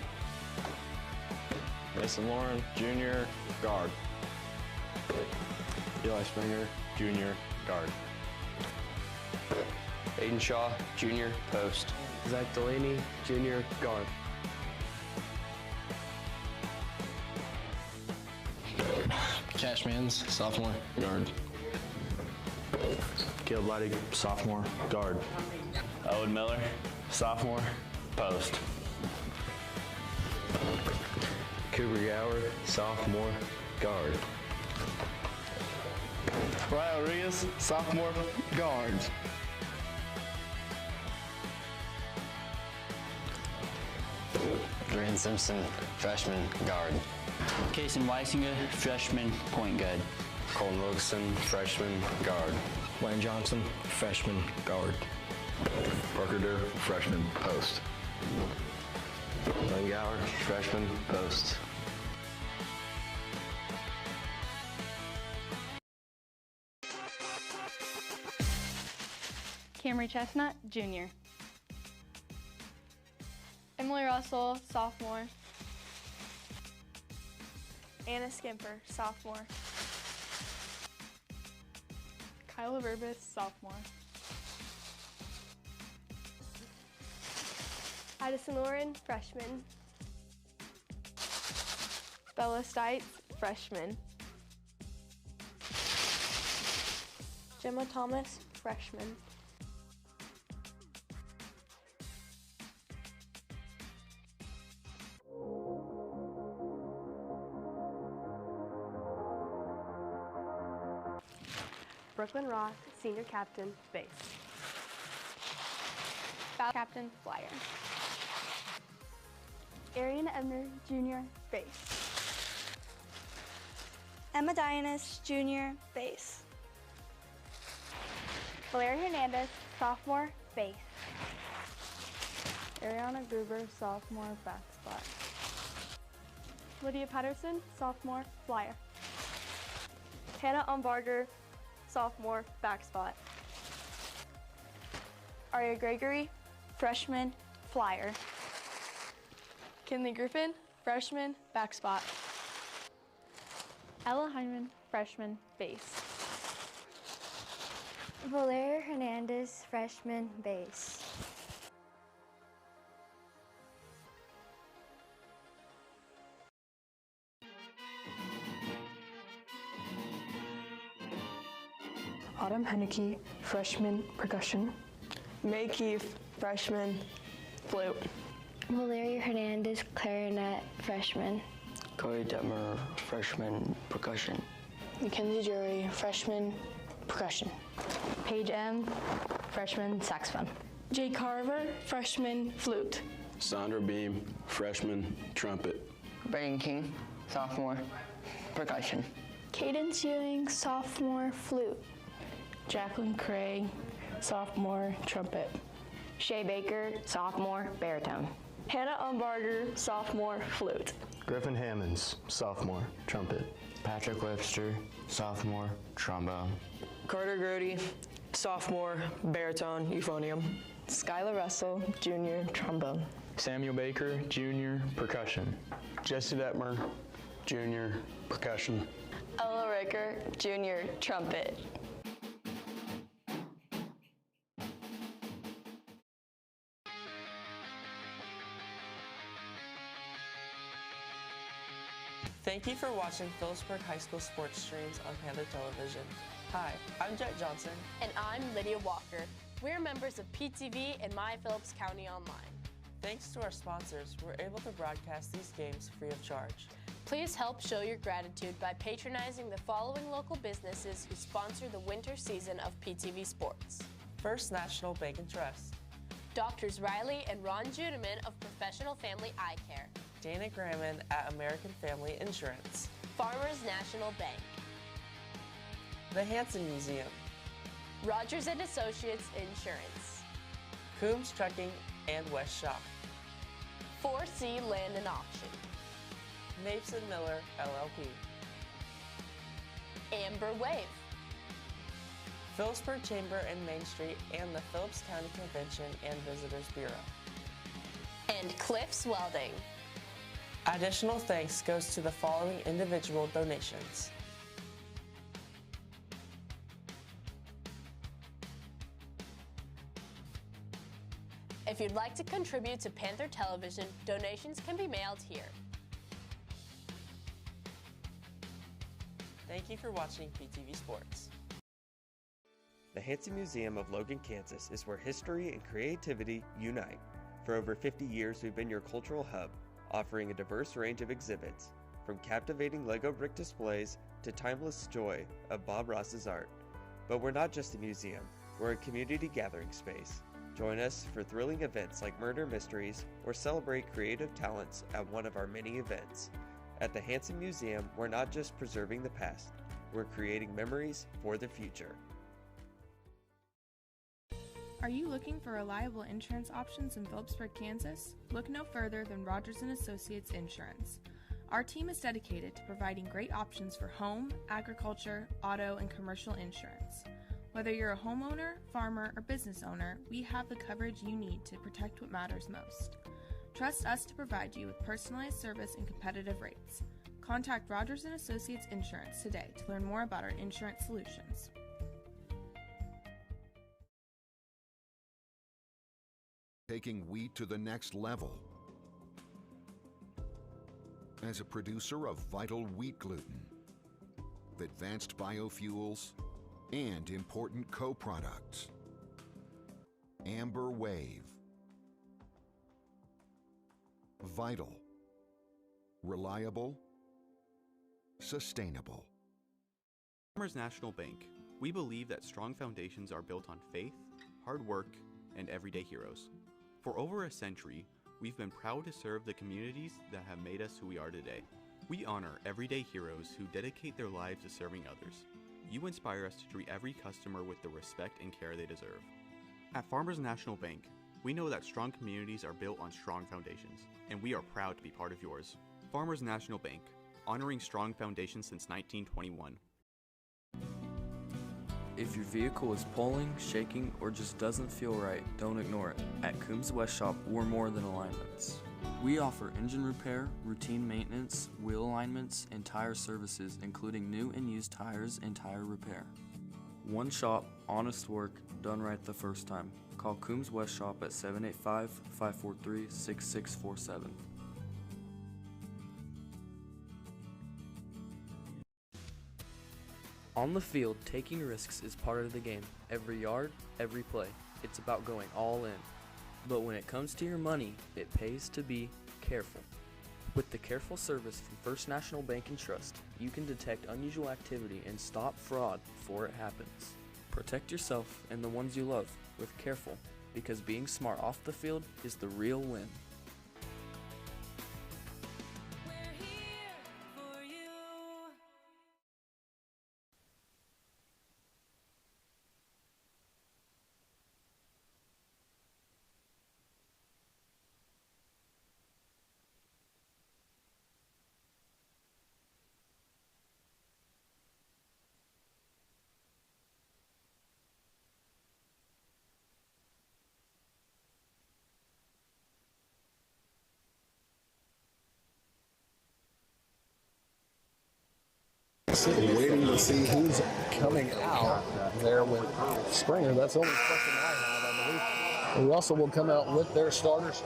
Mason Lauren, junior, guard. Eli Springer, junior, guard. Aiden Shaw, junior, post. Zach Delaney, junior, guard. Cashmans, sophomore, guard. Caleb Leidig, sophomore, guard. Owen Miller, sophomore, post. Cooper Gower, sophomore, guard. Ryan Rodriguez, sophomore, guard. Grant Simpson, freshman, guard. Kason Weisinger, freshman, point guard. Colin Wilson, freshman, guard. Wayne Johnson, freshman, guard. Parker Durr, freshman, post. Glenn Gower, freshman, post. Camry Chestnut, junior. Emily Russell, sophomore. Anna Skimper, sophomore. Kyla Verbis, sophomore. Addison Lauren, freshman. Bella Stites, freshman. Gemma Thomas, freshman. Brooklyn Roth, senior captain, base. Foul captain, flyer. Arian Ebner, Jr., bass. Emma Dianis, Jr., bass. Valeria Hernandez, sophomore, bass. Ariana Gruber, sophomore, back spot. Lydia Patterson, sophomore, flyer. Hannah Umbarger, sophomore, back spot. Aria Gregory, freshman, flyer. Kinley Griffin, freshman, back spot. Ella Hyman, freshman, bass. Valeria Hernandez, freshman, bass. Autumn Henneke, freshman, percussion. May Keefe, freshman, flute. Valeria Hernandez, clarinet, freshman. Cody Detmer, freshman, percussion. Mackenzie Jury, freshman, percussion. Paige M., freshman, saxophone. Jay Carver, freshman, flute. Sandra Beam, freshman, trumpet. Brayden King, sophomore, percussion. Cadence Ewing, sophomore, flute. Jacqueline Craig, sophomore, trumpet. Shay Baker, sophomore, baritone. Hannah Umbarger, sophomore, flute. Griffin Hammonds, sophomore, trumpet. Patrick Webster, sophomore, trombone. Carter Grody, sophomore, baritone, euphonium. Skylar Russell, junior, trombone. Samuel Baker, junior, percussion. Jesse Detmer, junior, percussion. Ella Ricker, junior, trumpet. Thank you for watching Phillipsburg High School sports streams on Panther Television. Hi, I'm Jet Johnson. And I'm Lydia Walker. We're members of PTV and My Phillips County Online. Thanks to our sponsors, we're able to broadcast these games free of charge. Please help show your gratitude by patronizing the following local businesses who sponsor the winter season of PTV Sports. First National Bank and Trust. Doctors Riley and Ron Judeman of Professional Family Eye Care. Dana Gramman at American Family Insurance. Farmers National Bank. The Hanson Museum. Rogers & Associates Insurance. Coombs Trucking and West Shop. 4C Land and Auction. Mapes & Miller, LLP. Amber Wave. Phillipsburg Chamber and Main Street and the Phillips County Convention and Visitors Bureau. And Cliffs Welding. Additional thanks goes to the following individual donations. If you'd like to contribute to Panther Television, donations can be mailed here. Thank you for watching PTV Sports. The Hanson Museum of Logan, Kansas is where history and creativity unite. For over 50 years, we've been your cultural hub, offering a diverse range of exhibits, from captivating Lego brick displays to timeless joy of Bob Ross's art. But we're not just a museum, we're a community gathering space. Join us for thrilling events like Murder Mysteries or celebrate creative talents at one of our many events. At the Hanson Museum, we're not just preserving the past, we're creating memories for the future. Are you looking for reliable insurance options in Phillipsburg, Kansas? Look no further than Rogers & Associates Insurance. Our team is dedicated to providing great options for home, agriculture, auto, and commercial insurance. Whether you're a homeowner, farmer, or business owner, we have the coverage you need to protect what matters most. Trust us to provide you with personalized service and competitive rates. Contact Rogers & Associates Insurance today to learn more about our insurance solutions. Taking wheat to the next level. As a producer of vital wheat gluten, advanced biofuels, and important co-products. Amber Wave. Vital. Reliable. Sustainable. Farmers National Bank. We believe that strong foundations are built on faith, hard work, and everyday heroes. For over a century, we've been proud to serve the communities that have made us who we are today. We honor everyday heroes who dedicate their lives to serving others. You inspire us to treat every customer with the respect and care they deserve. At Farmers National Bank, we know that strong communities are built on strong foundations, and we are proud to be part of yours. Farmers National Bank, honoring strong foundations since 1921. If your vehicle is pulling, shaking, or just doesn't feel right, don't ignore it. At Coombs West Shop, we're more than alignments. We offer engine repair, routine maintenance, wheel alignments, and tire services, including new and used tires and tire repair. One shop, honest work, done right the first time. Call Coombs West Shop at 785-543-6647. On the field, taking risks is part of the game. Every yard, every play. It's about going all in. But when it comes to your money, it pays to be careful. With the careful service from First National Bank and Trust, you can detect unusual activity and stop fraud before it happens. Protect yourself and the ones you love with Careful, because being smart off the field is the real win. Waiting to see who's coming out there with Springer. That's the only question I have, I believe. Russell will come out with their starters,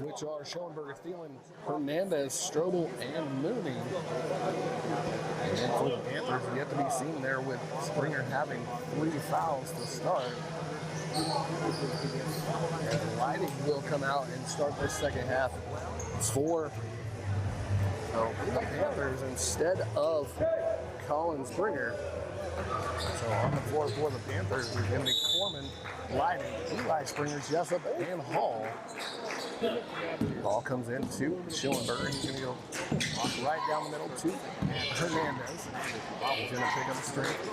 which are Schoenberger, Thielen, Hernandez, Strobel, and Mooney. And for the Panthers, yet to be seen there with Springer having 3 fouls to start. And Lighting will come out and start this second half for the Panthers instead of Colin Springer. So on the floor for the Panthers is going to be Corman, Lighting, Eli Springer, Jessup, and Hall. Ball comes in to Schillenberger. He's going to go right down the middle to Hernandez. He's going to pick up the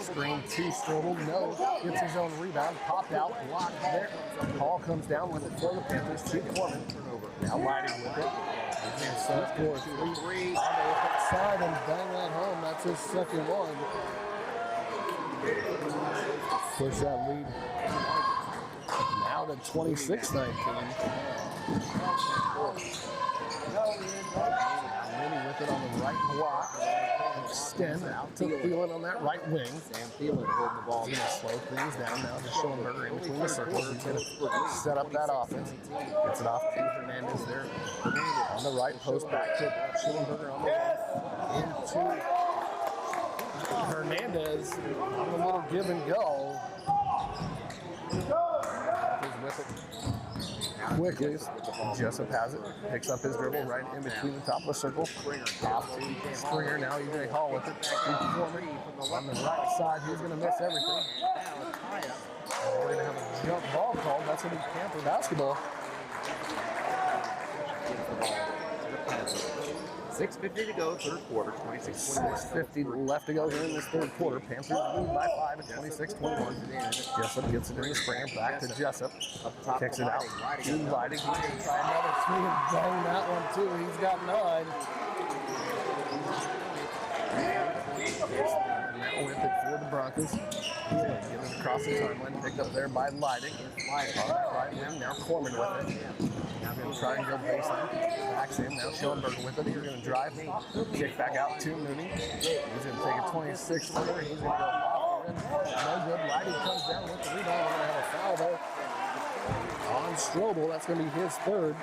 screen to Strobel. No, gets his own rebound. Popped out, blocked there. Hall comes down with it for the Panthers to Corman. Now Lighting with it. And so for 3 on the side and bang that home. That's his second one. Push that lead now to 26-19. Minnie with it on the right block. Extend out to Thielen on that right wing. Sam Thielen holding the ball. He's going to slow things down now to Schoenberger in between the circles. He's going to set up that offense. Gets it off to Hernandez there on the right post. Back to Schoenberger on the left. Into Hernandez on a little give and go. He's with it quickly. Jessup has it. Picks up his dribble right in between the top of the circle. Off to Springer now. EJ Hall with it. On the right side. He's going to miss everything. We're going to have a jump ball called. That's going to be Panther basketball. 6:50 to go, third quarter, 26-21. 6:50 left to go here in this third quarter. Panthers lead by 5 at 26-21. Jessup gets it into Springer, back to Jessup. Kicks it out to Lighting. He's going to try another three and bang that one too. He's got 9. Now with it for the Broncos. Get it across the timeline, picked up there by Lighting. Right in, now Corman with it. Now going to try and go baseline. Backs in, now Schoenberger with it. He's going to drive, kick back out to Mooney. He's going to take a 26-footer. He's going to go off the rim. No good. Lighting comes down with the rebound. We're going to have a foul there on Strobel. That's going to be his third.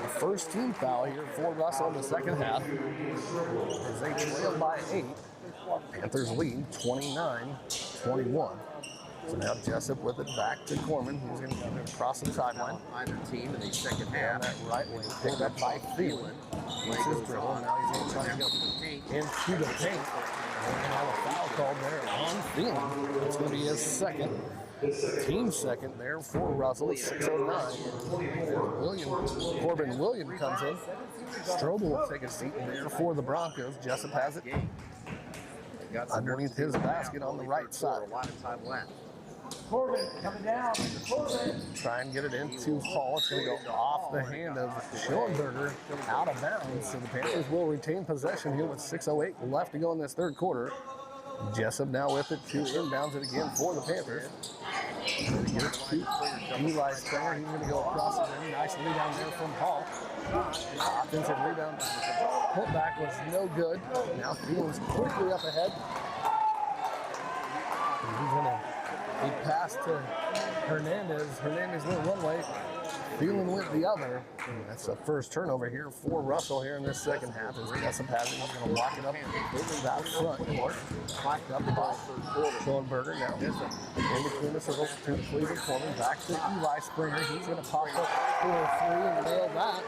The first team foul here for Russell in the second half. As they trail by 8. Panthers lead 29-21. So now Jessup with it back to Corman. He's going to go across the sideline. Either team in the second half. On that right wing, picked up by Thielen. He's his dribble. Now he's going to try to go into the paint. We're going to have a foul called there on Thielen. It's going to be his second. Team second there for Russell, 6:09. Corbin William comes in. Strobel will take a seat there for the Broncos. Jessup has it underneath his basket on the right side. A lot of time left. Corbin coming down. Try and get it into Hall. It's going to go off the hand of Schoenberger, out of bounds. So the Panthers will retain possession here with 6:08 left to go in this third quarter. Jessup now with it to inbounds it again for the Panthers. Going to get it to Eli Springer. He's going to go across the rim. Nice rebound there from Hall. Offensive rebound. Putback was no good. Now Thiel's quickly up ahead. And he's going to be passed to Hernandez. Hernandez went one way. Thielen went the other. And that's the first turnover here for Russell here in this second half. As Jessup has it, he's going to walk it up that front court. Clacked up by Schoenberger now. In between the circles to Cleveland Coleman. Back to Eli Springer. He's going to pop up for a three and nail that.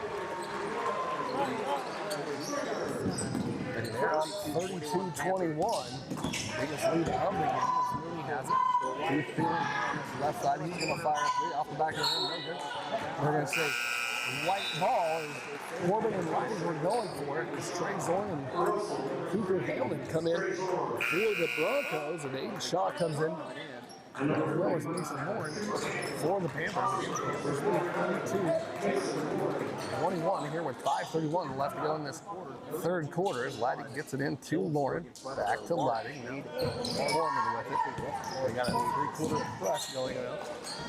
And they're up 32-21. Biggest lead of the game as Mooney has it. Keith Thielen left side. He's going to fire a three off the back of the rim. We're going to say white ball. Corbin and Riley were going for it. As Trey Zorn and Cooper Hamlin come in for the Broncos, and Aiden Shaw comes in, as well as Mason Horn for the Panthers. Panthers lead 22-21 here with 5:31 left to go in this third quarter. As Leidig gets it into Lauren. Back to Leidig. Now Foreman with it. They got a three-quarter press going on.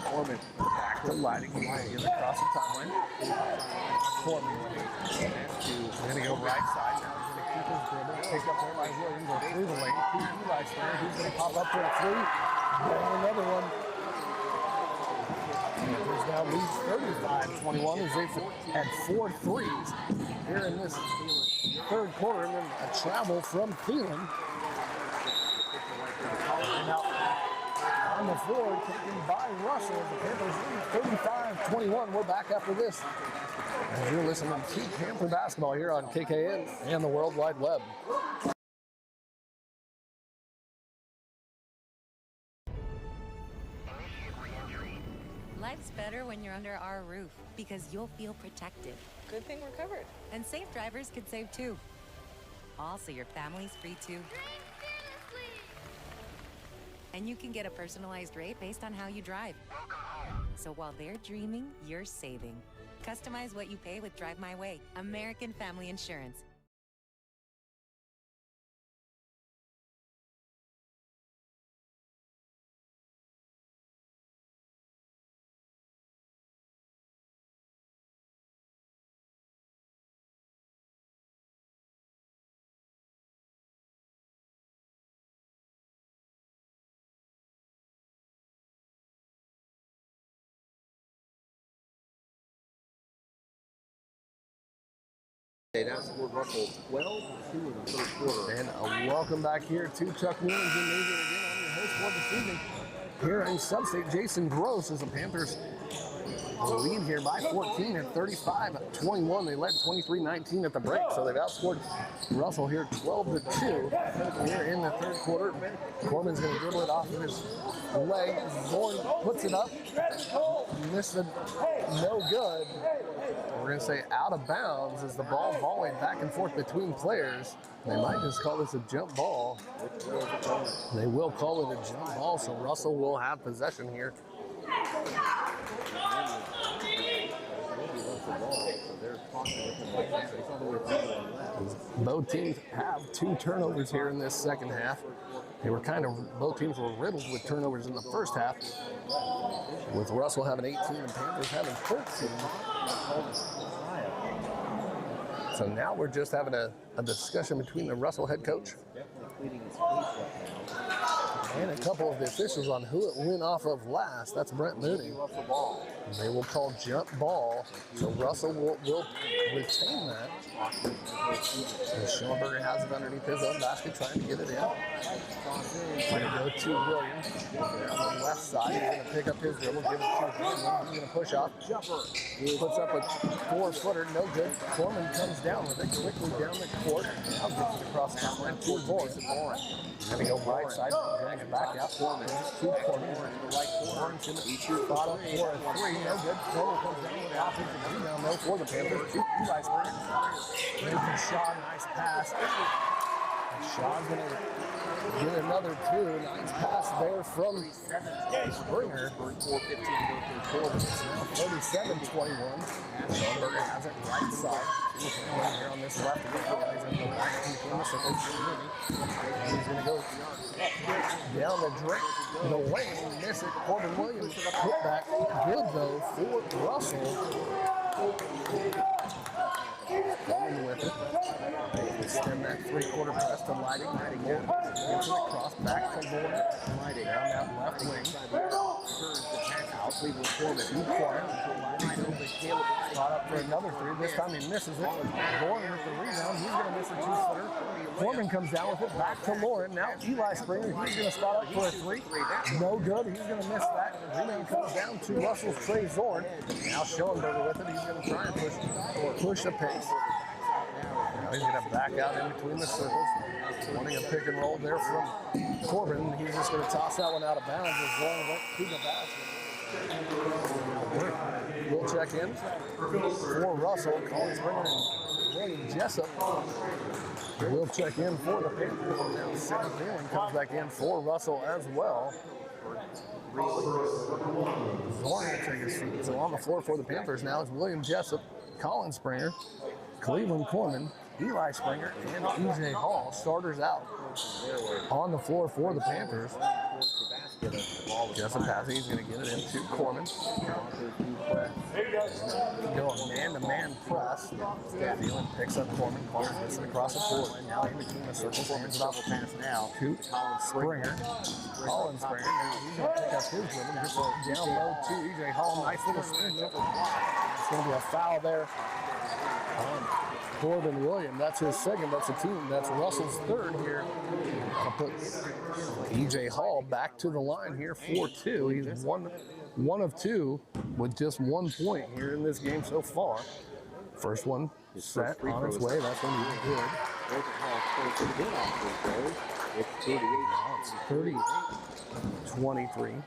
Foreman back to Leidig. He's going to get across the timeline. Foreman with it. He's going to go right side. Now he's going to keep his dribble. Pick up there by Williams. Go through the lane. To Eli Springer. He's going to pop up for a three. And another one. Panthers now leads 35-21 as they've had 4 threes here in this third quarter, and then a travel from Thielen. And now on the floor, taken by Russell. The Panthers lead 35-21. We're back after this. And you're listening to Panther Basketball here on KKN and the World Wide Web. Life's better when you're under our roof because you'll feel protected. Good thing we're covered. And safe drivers could save too. Also, your family's free too. And you can get a personalized rate based on how you drive. So while they're dreaming, you're saving. Customize what you pay with Drive My Way, American Family Insurance. That scored Russell 12-2 in the third quarter. And welcome back here to Chuck Moore and Gymnasium again. I'm your host for this evening. Here in Substate, Jason Gross as the Panthers lead here by 14 at 35-21. They led 23-19 at the break, so they've outscored Russell here 12-2 here in the third quarter. Corbin's going to dribble it off of his leg. Zorn puts it up. Missed it. No good. We're going to say out of bounds as the ball volleyed back and forth between players. They might just call this a jump ball. They will call it a jump ball, so Russell will have possession here. Both teams have 2 turnovers here in this second half. Both teams were riddled with turnovers in the first half, with Russell having 18 and Panthers having 13. So now we're just having a discussion between the Russell head coach and a couple of the officials on who it went off of last. That's Brent Mooney. They will call jump ball, so Russell will retain that. Schoenberger has it underneath his own basket, trying to get it in. Going to go to Williams. On the left side, he's going to pick up his dribble, give it to Hanlon. He's going to push off. Puts up a 4-footer, no good. Corman comes down with it, quickly down the court. Now gets it across the line to Bourne. Going to go right side, drag it back out. Corman to Corman. Bourne's going to spot up for a 3, no good. Corman comes down with the offensive rebound, though, for the Panthers. Eli Springer. Nathan Shaw, nice pass. Shaw's going to get another 2. Nice pass there from Springer. 37-21. Schoenberger has it right side. Here on this left. He's going to go down the lane. Miss it. Corbin Williams put back. Good though for Russell. Going with it. Extend that 3-quarter press to Lighting. Gets it across back to Gordon. Down that left wing. Out Cleveland Corbin. Spot up for another 3. This time he misses it. Gordon with the rebound. He's going to miss a 2-footer. Corbin comes down with it. Back to Lauren. Now Eli Springer. He's going to spot up for a 3. No good. He's going to miss that. The rebound comes down to Russell's Trey Zorn. Now Schoenberger with it. He's going to try and push the pace. Now he's going to back out in between the circles. Wanting a pick and roll there from Corbin. He's just going to toss that one out of bounds as Zorn went to the basket. We'll check in for Russell, Colin Springer, and William Jessup. We'll check in for the Panthers. Now Sam Phelan comes back in for Russell as well. Zorn will take a seat. So on the floor for the Panthers now is William Jessup, Colin Springer, Cleveland Corman, Eli Springer, and EJ Hall. Starters out on the floor for the Panthers. Jessup has it. He's going to get it into Corman. Go a man-to-man press. Phelan picks up Corman. Corman gets it across the floor line. Now in between the circles. Hands it off the pass now to Springer. Colin Springer. He's going to pick up his dribble. Gets it down low to EJ Hall. Nice little spin. It's going to be a foul there on Corbin Williams. That's his second. That's a team. That's Russell's third here. I'll put EJ Hall back to the line here for 2. He's one of 2 with just 1 point here in this game so far. First one set on its way. That's going to be good. It's 38-23.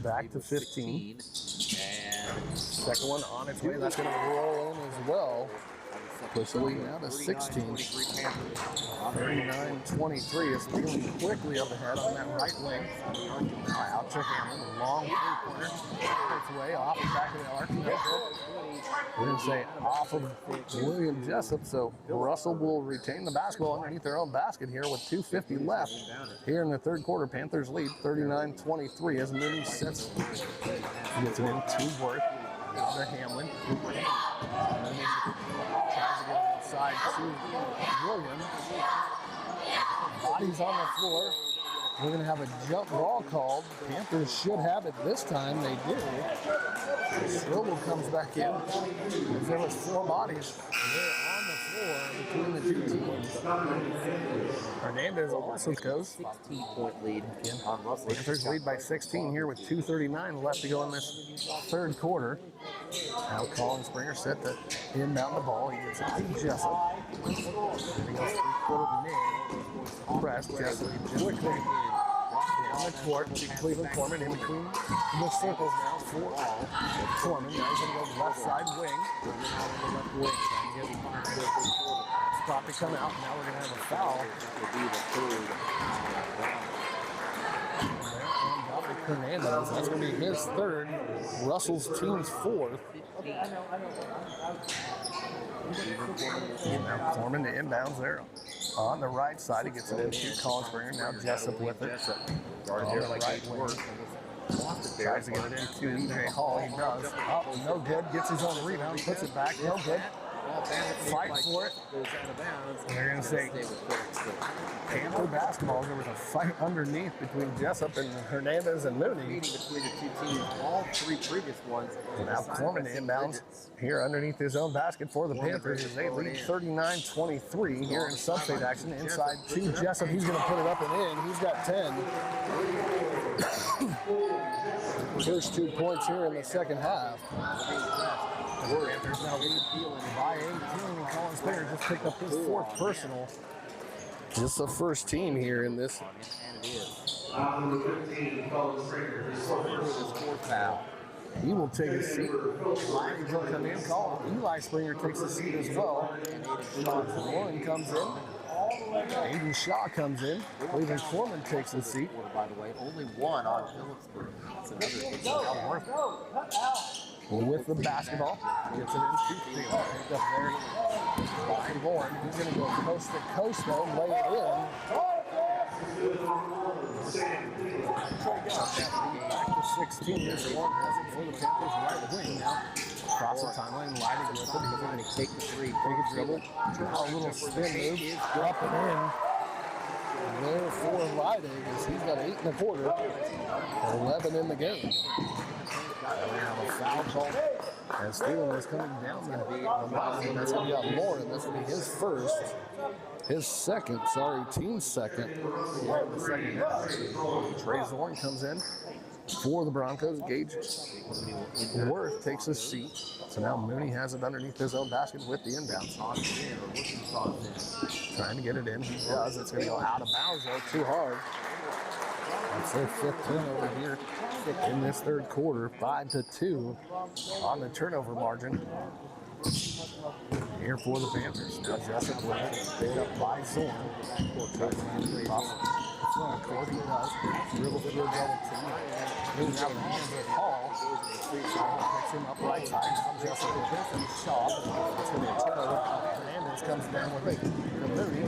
Back to 15. Second one on its way. That's going to roll in as well. Push the lead now to 16. 39-23 is Phelan quickly up ahead on that right wing. Out to Hammond, long three-pointer. Its way off the back of the arc. We're going to say off of William Jessup, so Russell will retain the basketball underneath their own basket here with 2:50 left here in the third quarter. Panthers lead 39-23 as Mooney sets. Gets it in to Worth. Now to Hamlin. Tries to get it inside to Williams. Bodies on the floor. We're going to have a jump ball called. Panthers should have it this time. They do. Strobel comes back in. There was 4 bodies there on the floor between the 2 teams. Hernandez also goes. 16-point lead on Russell. Panthers lead by 16 here with 2:39 left to go in this third quarter. Now Colin Springer set to inbound the ball. He gets it to Jessup. He goes 3-quarter mid. Press. Jessup quickly down the court. Cleveland Corman in between the circles now for Corman. Now he's going to go left side wing. Spot to come out. Now we're going to have a foul. Hernandez. That's going to be his third. Russell's team's 4th. Now Corman to inbounds there on the right side. He gets it into Colin Springer. Now Jessup with it. On the right wing. Tries to get it into EJ Hall. He does. Oh, no good. Gets his own rebound. Puts it back. No good. fight for it. They're going to say Panther basketball. There was a fight underneath between Jessup and Hernandez and Mooney. Meeting between the two teams, all three previous ones. Now Corman inbounds here underneath his own basket for the Panthers as they lead 39-23 here in sub-state action. Inside to Jessup. He's going to put it up and in. He's got 10. First 2 points here in the second half. The Panthers now lead by 18. Colin Springer just picked up his 4th personal. Just the first team here in this. He will take a seat. Lyons will come in. Eli Springer takes a seat as well. Warren comes in. Aiden Shaw comes in. Cleveland Corman takes a seat. By the way, only one on Phillipsburg. That's another with the basketball. Gets it in to Field. Picked up there by Warren. He's going to go coast to coast though, lay it in. Back to 16. This one has it for the Panthers right wing now. Across the timeline, Leidig with it. He's going to take the three. Take a dribble. A little spin move. Up and in. There for Leidig as he's got 8 1/4. 11 in the game. We have a foul call as Thielen is coming down. That's going to be on Lauren. That's going to be his first. His second, team's second. Yeah, the second half. Trey Zorn comes in for the Broncos. Gage Worth takes a seat. So now Mooney has it underneath his own basket with the inbound. Trying to get it in. He does. It's going to go out of bounds though. Too hard. That's their 15 over here in this third quarter. 5-2 on the turnover margin. Here for the Panthers. Now Jessup will pick up by Zorn. Court he does. Dribble through a double team. Moves out of the hands of Hall. Picks him up right side. Now Jessup with this and Shaw. It's going to be a turnover. Hernandez comes down with it. Mooney.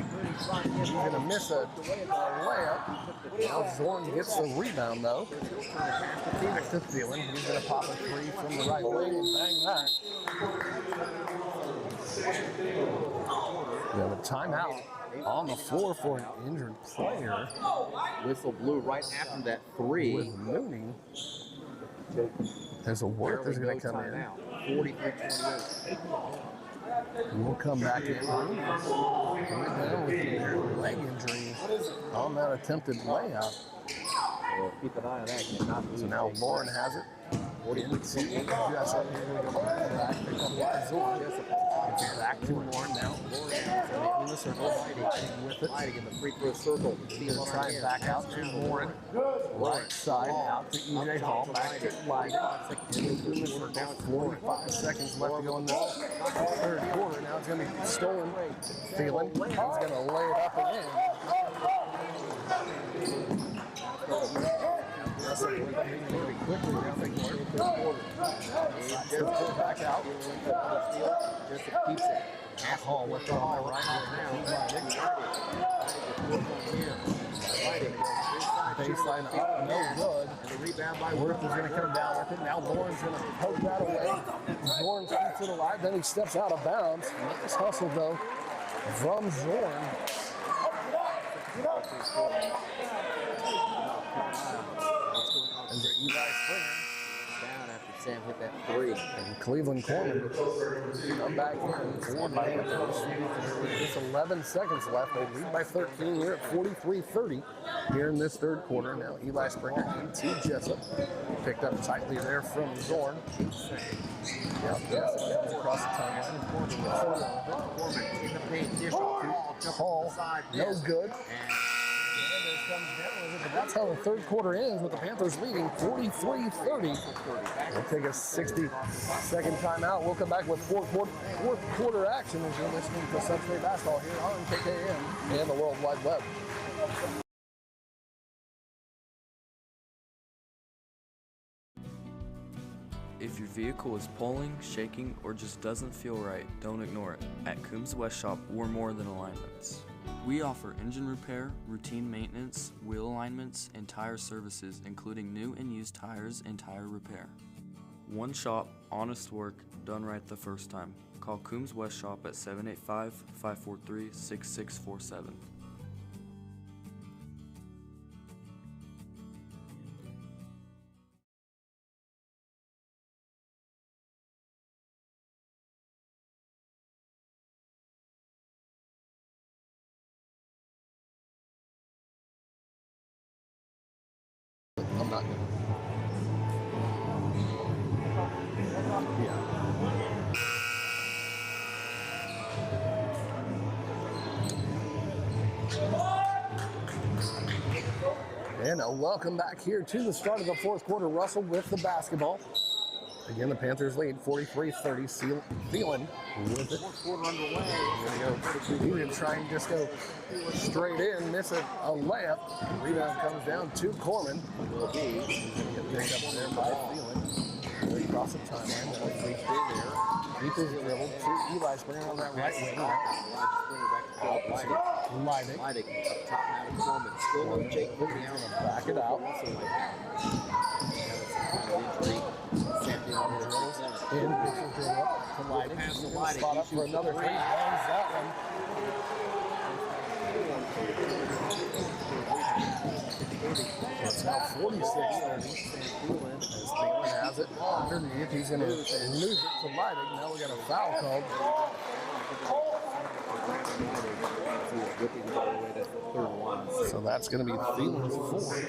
He's going to miss a layup. Now Zorn gets the rebound though. Back to Thielen. He's going to pop a 3 from the right wing and bang that. We have a timeout on the floor for an injured player. Whistle blew right after that 3. With Mooney. As a Worth is going to come in. 43-28. We'll come back in. Coming down with their leg injury on that attempted layup. Well, keep an eye on that. So now Lauren has it. Jessup here going to go back. Pick up by Zorn. Back to Lauren now. In the circle. Lighting with it. Lighting in the free throw circle. He'll try it back out to Lauren. Right side out to EJ Hall. Back to Lighting. 45 seconds left to go in this third quarter. Now it's going to be stolen. Thielen. He's going to lay it up and in. Very quickly now they go to the quarter. Back out. Just keeps it. At Hall with the ball right now. Baseline up, no good. Worth is going to come down with it. Now Lauren's going to poke that away. Zorn keeps it alive. Then he steps out of bounds. Nice hustle though from Zorn. Under Eli Springer. Down after Sam hit that 3. And Cleveland Corman come back in for the Panthers. Just 11 seconds left. They lead by 13 here at 43-30 here in this third quarter. Now Eli Springer into Jessup. Picked up tightly there from Zorn. Jessup across the timeline. Corman in the paint. Dish off. Hall, no good. Comes down with it, but that's how the third quarter ends with the Panthers leading 43-30. We'll take a 60-second timeout. We'll come back with fourth quarter action as you're listening to Sub-State Basketball here on KKM and the World Wide Web. If your vehicle is pulling, shaking, or just doesn't feel right, don't ignore it. At Coombs West Shop, we're more than alignments. We offer engine repair, routine maintenance, wheel alignments, and tire services, including new and used tires and tire repair. One shop, honest work, done right the first time. Call Coombs West Shop at 785-543-6647. I'm not gonna. Yeah. And welcome back here to the start of the fourth quarter. Russell with the basketball. Again, the Panthers lead 43-30. Thielen with it. Fourth quarter underway. He would try and just go straight in, miss a layup. Rebound comes down to Corman. Will be. He's going to get picked up there by Thielen. Very across the timeline. Reached in there. Deep is dribbled to Eli Springer on that right wing. Leidig up top now to Corman. Still with Jake Moody out. Back it out. In, pitches it up to Leidig. Spot up for another three. Lands that one. It's now 46-30. As Thielen has it underneath. He's going to lose it to Leidig. Now we got a foul called. So that's going to be Thielen's fourth.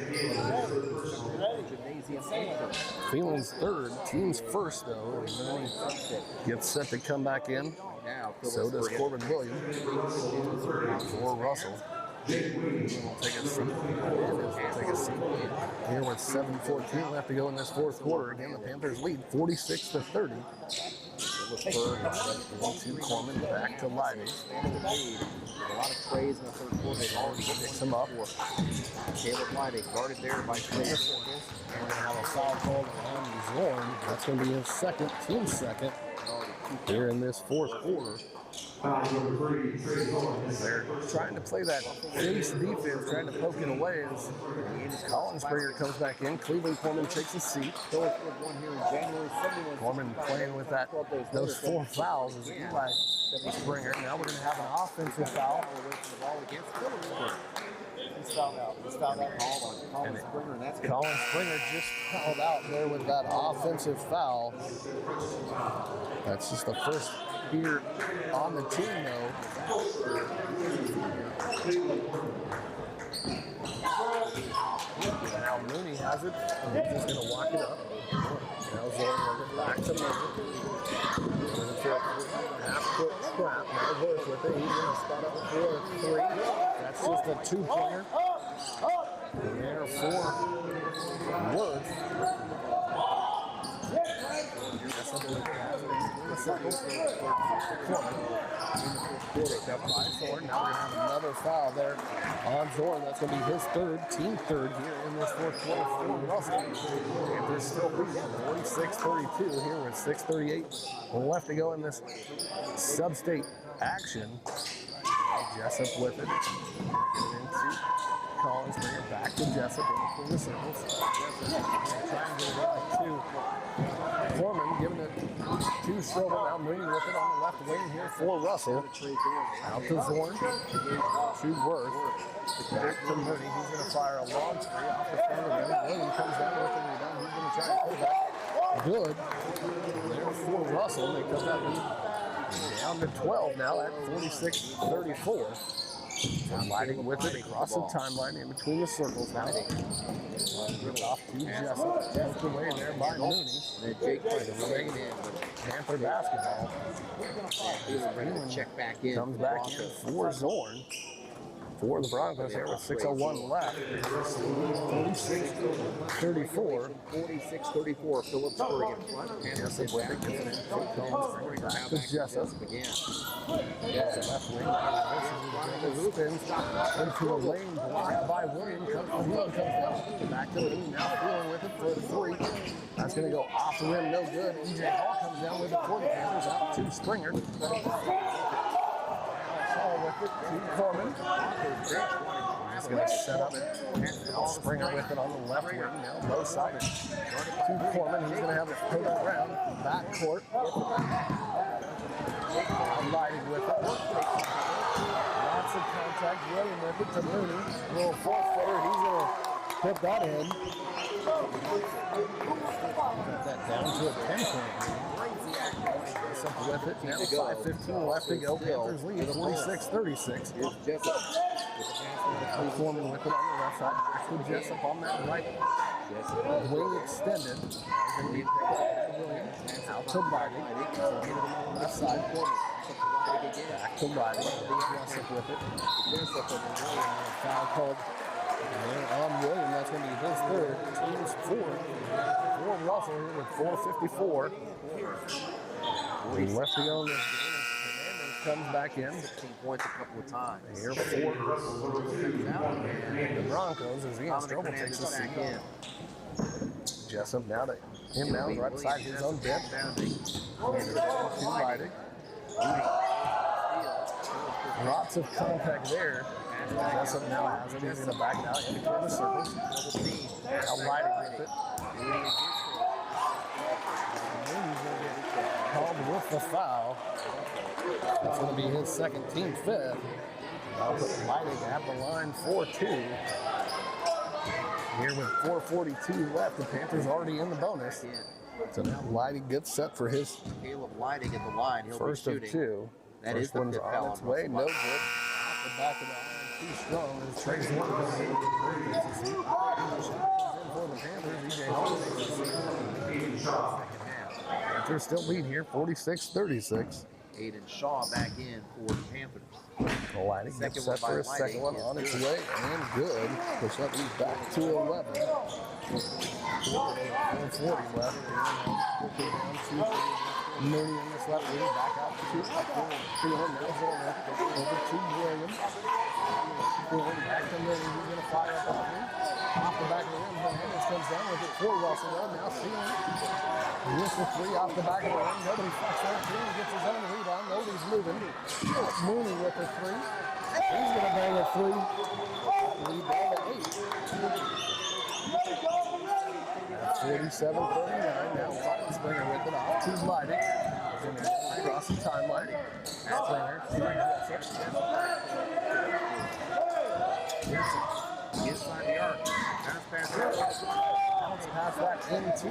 Thielen's third. Team's first, though. Gets set to come back in. So does Corbin Williams. For Russell. We'll take a seat. Here with 7:14 left to go in this fourth quarter. Again, the Panthers lead 46-30. One to Corman, back to Leidig. A lot of praise in the third quarter. They already picks him up. Caleb Leidig guarded there by Travis. And we're going to have a foul called on Zorn. That's going to be his second, team second, here in this fourth quarter. They're trying to play that base defense, trying to poke it away as Colin Springer comes back in. Cleveland Corman takes a seat. Corman playing with those four fouls as Eli Springer. Now we're going to have an offensive foul. He's fouled out. He's fouled out on Colin Springer. And that's Colin Springer just fouled out there with that offensive foul. That's just the first here on the team, though. Now Mooney has it, and he's just going to walk it up. Now Zorn with it back to Mooney. Half-court trap. Now Worth with it. He's going to spot up for a three. That's just a two-pointer. And there for Worth. Up by Zorn. Now we're going to have another foul there on Zorn. That's going to be his third, team third here in this fourth quarter for Russell. And they're still leading 46-32 here with 6:38 left to go in this sub-state action. Jessup with it. Into Collins, bring it back to Jessup in between the circles. Trying to get it up to Corman, giving it to Strobel. Now Mooney with it on the left wing here for Russell. Out to Zorn. To Worth. Back to Mooney. He's going to fire a long three off the front of the rim. Williams comes down with the rebound. He's going to try and pull back. Good. There for Russell. They cut that lead down to 12 now at 46-34. Leidig with it across the timeline in between the circles now. Give it off to Jessup. Poked away there by Mooney. And Jake trying to remain in. Panther basketball. Check back in. Comes back in for Zorn. For the Broncos here with 6:01 left. 46-34. 46-34. Phillipsburg in front. Jessup with it. Gets it in. Back to Jessup. Left wing. Spins into a lane blocked by Williams. Comes down. Back to Lee. Now Thielen with it for the three. That's going to go off the rim. No good. EJ Hall comes down with it for the Panthers. Out to Springer. Hall with it to Corman. He's going to set up now Springer with it on the left wing. Now low side to Corman. He's going to have it poked around back court. Lighting with it. Lots of contact. William with it to Mooney. Little 4-footer. He's going to put that in. Put that down to a 10-point. Jessup with it. Now 5:15 left to go. Panthers lead 46-36. Foreman with it on the left side. Back to Jessup on that right. Wing extended. Out to Lighting. Left side. Back to Lighting. Jessup with it. Foul called on William. That's going to be his third. Team's fourth. For Russell here with 4:54. Left to go in this game. Hernandez comes back in. 16 points a couple of times. Here for the Broncos as Ian Strobel takes a seat. Jessup now to inbound right beside his own bench. Lots of contact there. Jessup now has it. He's going to back it out in between the circles. Now Lighting with it. Called with the foul. That's going to be his second, team fifth. I'll put Lighting at the line 4-2. Here with 4:42 left, the Panthers already in the bonus. So now Lighting gets set for his Caleb Lighting at the line. He'll first be shooting. of two. That First is the one's fifth on foul its on way, Russell no Lighting. good. Off the back of the iron, too strong as Trey's one goes in for the Panthers. EJ Hall. Panthers still lead here, 46-36. Aiden Shaw back in for the Panthers. Lighting gets set for his second one on its way and good. Push that lead back to 11. 140 left. Mooney in this left wing, back out to Thielen. Now Zorn over to Williams. Thielen back to Mooney. He's going to fire up off the back of the rim. Hernandez comes down with it for Russell. Now Thielen. Here's the three off the back of the rim. Nobody fucks that. Thielen gets his own rebound. Nobody's moving. Mooney with the three. He's going to bang a three. Lead down to 8. 47-39. Now Springer with it off to Lighting. Across the timeline. Springer. Inside the arc. Pass. Pass that into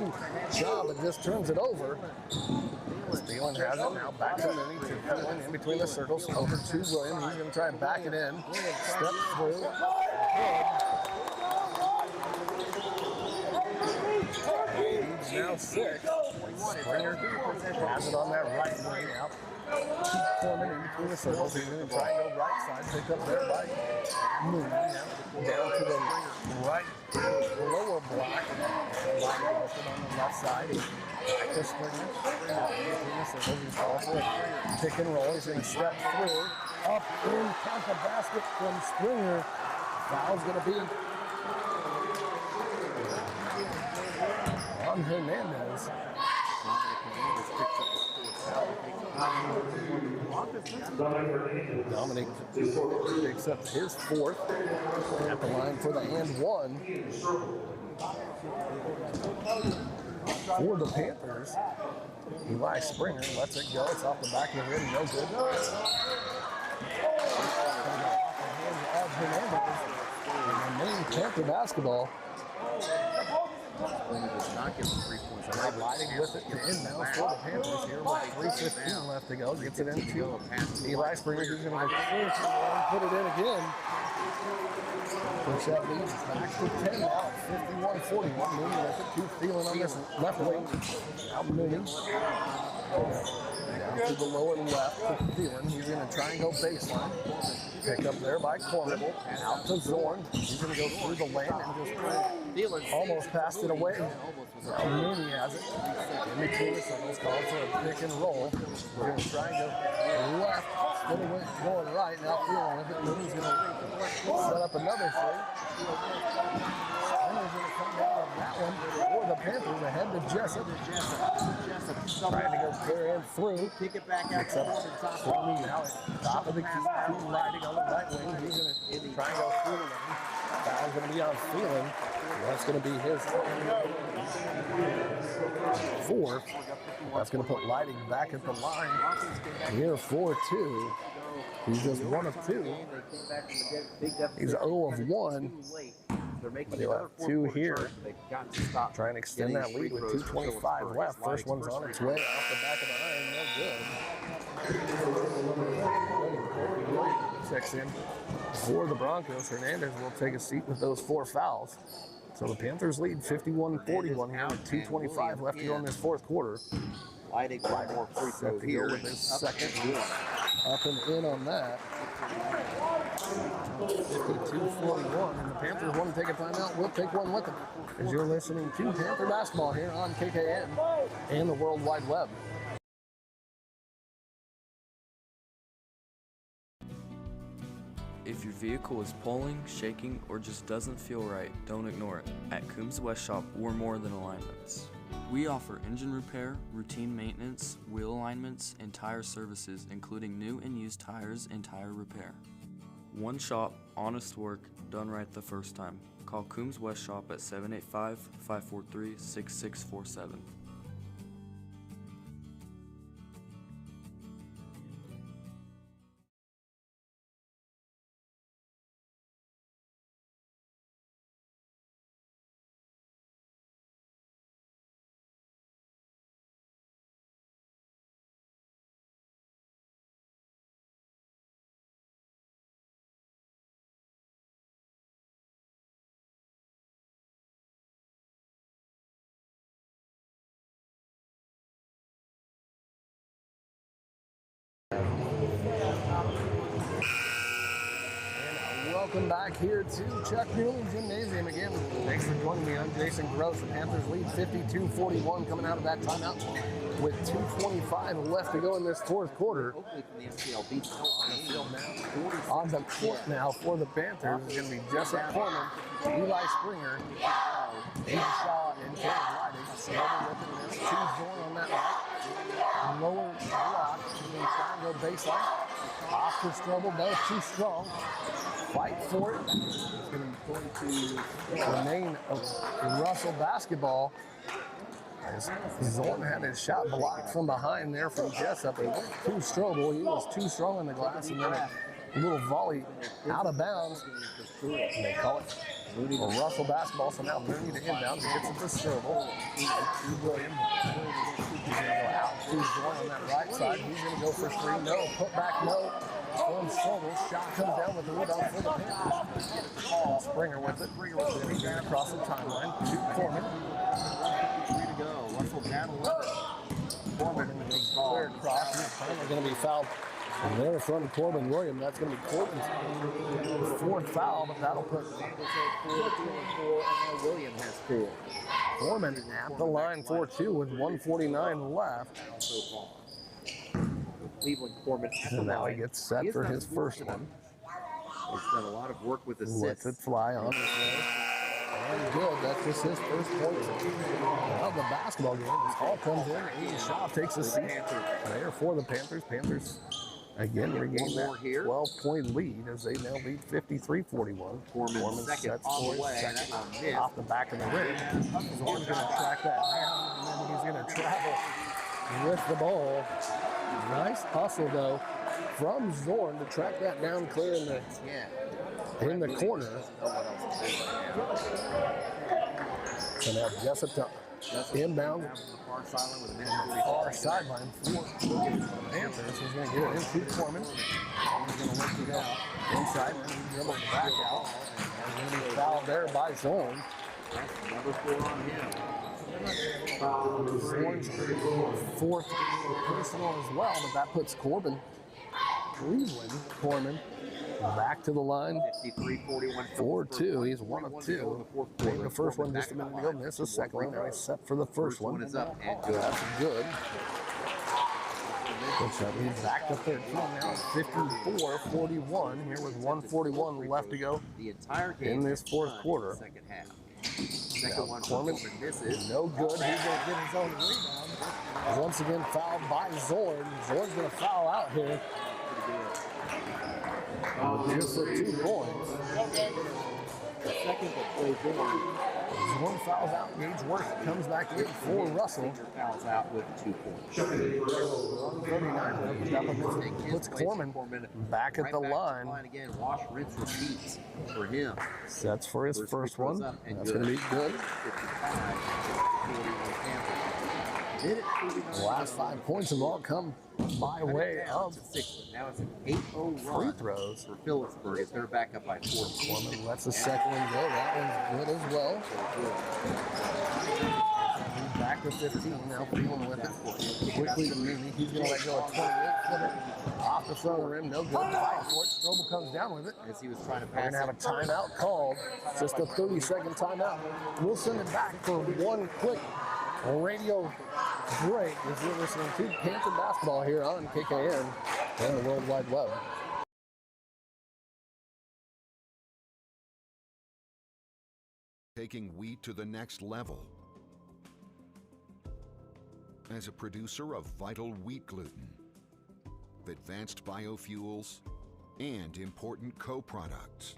Shaw, but just turns it over. Thielen has it now. Back to Mooney to Thielen in between the circles. Over to William. He's going to try and back it in. Step through. Now 6. Springer has it on that right wing out. Keep Foreman in between the circles. He's going to try and go right side. Picked up there by Mooney. Down to the right lower block. Lighting on the left side. Back to Springer. Between the circles. He's also a pick and roll. He's going to step through. Up in count the basket from Springer. Foul's going to be on Hernandez. Dominic picks up his fourth at the line for the and one. For the Panthers, Eli Springer lets it go. It's off the back of the rim, no good. Of Hernandez, and the main Panther basketball. Does not get the 3 points. Lighting with it to inbound for the Panthers here with 3:15 left to go. Gets it into Eli Springer, who's going to go first and put it in again. Push that lead back to 10 now at 51-41. Mooney with it. Two Thielen on this left wing. Now Mooney. Down to the lower left to Thielen. He's going to try and go baseline. Picked up there by Corbin. Out to Zorn. He's going to go through the lane and just almost passed it away. Mooney has it. In between the circles, called for a pick and roll. We're going to try and go left. Spin away, going right. Now Thielen with it. Mooney's going to set up another three. Springer's going to come down on that one for the Panthers ahead to Jessup. Trying to go clear and through. Kick it back out. Stormy now at top of the key. Lighting on the right wing. He's going to try and go through the lane. Foul's going to be on Phelan. That's going to be his fourth. That's going to put Lighting back at the line here 4-2. He's just 1 of 2. He's 0 of 1. But he'll have 2 here. Try and extend that lead with 2:25 left. First one's on its way off the back of the iron. No good. Checks in for the Broncos. Hernandez will take a seat with those 4 fouls. So the Panthers lead 51-41 here with 2:25 left to go in this fourth quarter. Lighting one more free throw here with his second. Up and in on that. 52-41, and the Panthers want to take a timeout. We'll take one with them. As you're listening to Panther Basketball here on KKN and the World Wide Web. If your vehicle is pulling, shaking, or just doesn't feel right, don't ignore it. At Coombs West Shop, we're more than alignments. We offer engine repair, routine maintenance, wheel alignments, and tire services, including new and used tires and tire repair. One shop, honest work, done right the first time. Call Coombs West Shop at 785-543-6647. Welcome back here to Chuck Newland Gymnasium again. Thanks for joining me. I'm Jason Gross. The Panthers lead 52-41 coming out of that timeout with 2:25 left to go in this fourth quarter. On the court now for the Panthers is going to be Jessup Corman, Eli Springer, Aiden Shaw, and Karen Lighting. Two Zorn on that right. Lower block. Triangle baseline. Off the struggle, both too strong. Fight for it. It's going to remain a Russell basketball. As Zorn had his shot blocked from behind there from Jessup. He went too strobel. He was too strong on the glass, and then a little volley out of bounds. And they call it a Russell basketball, so now Mooney to inbound. He gets it to Strobel. Williams. He's going to go out to Zorn on that right side. He's going to go for 3. No. Put back, no. From Strobel. Shot comes down with the rebound for the Panthers. Springer with it. He's going across the timeline to Corman. 3 to go. Russell battle with it. Corman clear across. He's finally going to be fouled. And there from Corbin Williams, that's going to be Corbin's 4th foul, but that'll put Williams has 4. Foreman at the line 4-2 with 1:49 left. Cleveland Corbin at the And now line. he gets set for his first one. He's done a lot of work with assists. Lets it fly on his way. And good, that's just his first point of the basketball game. This ball comes in, Aiden Shaw takes a seat there for the Panthers. Panthers again regain that 12-point lead as they now lead 53-41. Foreman second on the way. Second off the back of the rim. Zorn's going to track that down, and then he's going to travel with the ball. Nice hustle, though, from Zorn to track that down clear in the corner. So now Jessup to inbound. Far sideline for Panthers. He's going to get it into Corman. He's going to lift it out inside. And he's able to back out. And going to be fouled there by Zorn. Number 4 on him. Zorn's 4th personal as well, but that puts Corman back to the line. 53-41. 4-2. He's 1 of 2. Made the first one just a minute ago. Missed the second one. Now he's set for the first one. Is up and good. That's good. He's back to 13 now. 54-41 here with 1:41 left to go the entire game in this fourth quarter. Second half. Second one, Corman misses. No good. He's going to get his own rebound. Once again fouled by Zorn. Zorn's going to foul out here. Just for 2 points. second that plays in. One fouls out. Gage Worth comes back in for Russell. Fouls out with 2 points. 39 puts Corman back at the line. Again, wash, rinse, repeat for him. Sets for his first one. That's going to be good. The last 5 points have all come by way of now it's an 8-0 free throws for Phillipsburg as they're back up by 4. Corman lets the second one go. That one's good as well. Back to 15. Now feeling with it. Quickly to Mooney. He's going to let go of 28-footer. Off the front of the rim. No good. Fight for it. Strobel comes down with it. As he was trying to We're going to have a timeout called. Just a 30-second timeout. We'll send it back for one quick radio break as you're listening to Panther Basketball here on KKN and the World Wide Web. Taking wheat to the next level. As a producer of vital wheat gluten, advanced biofuels, and important co-products.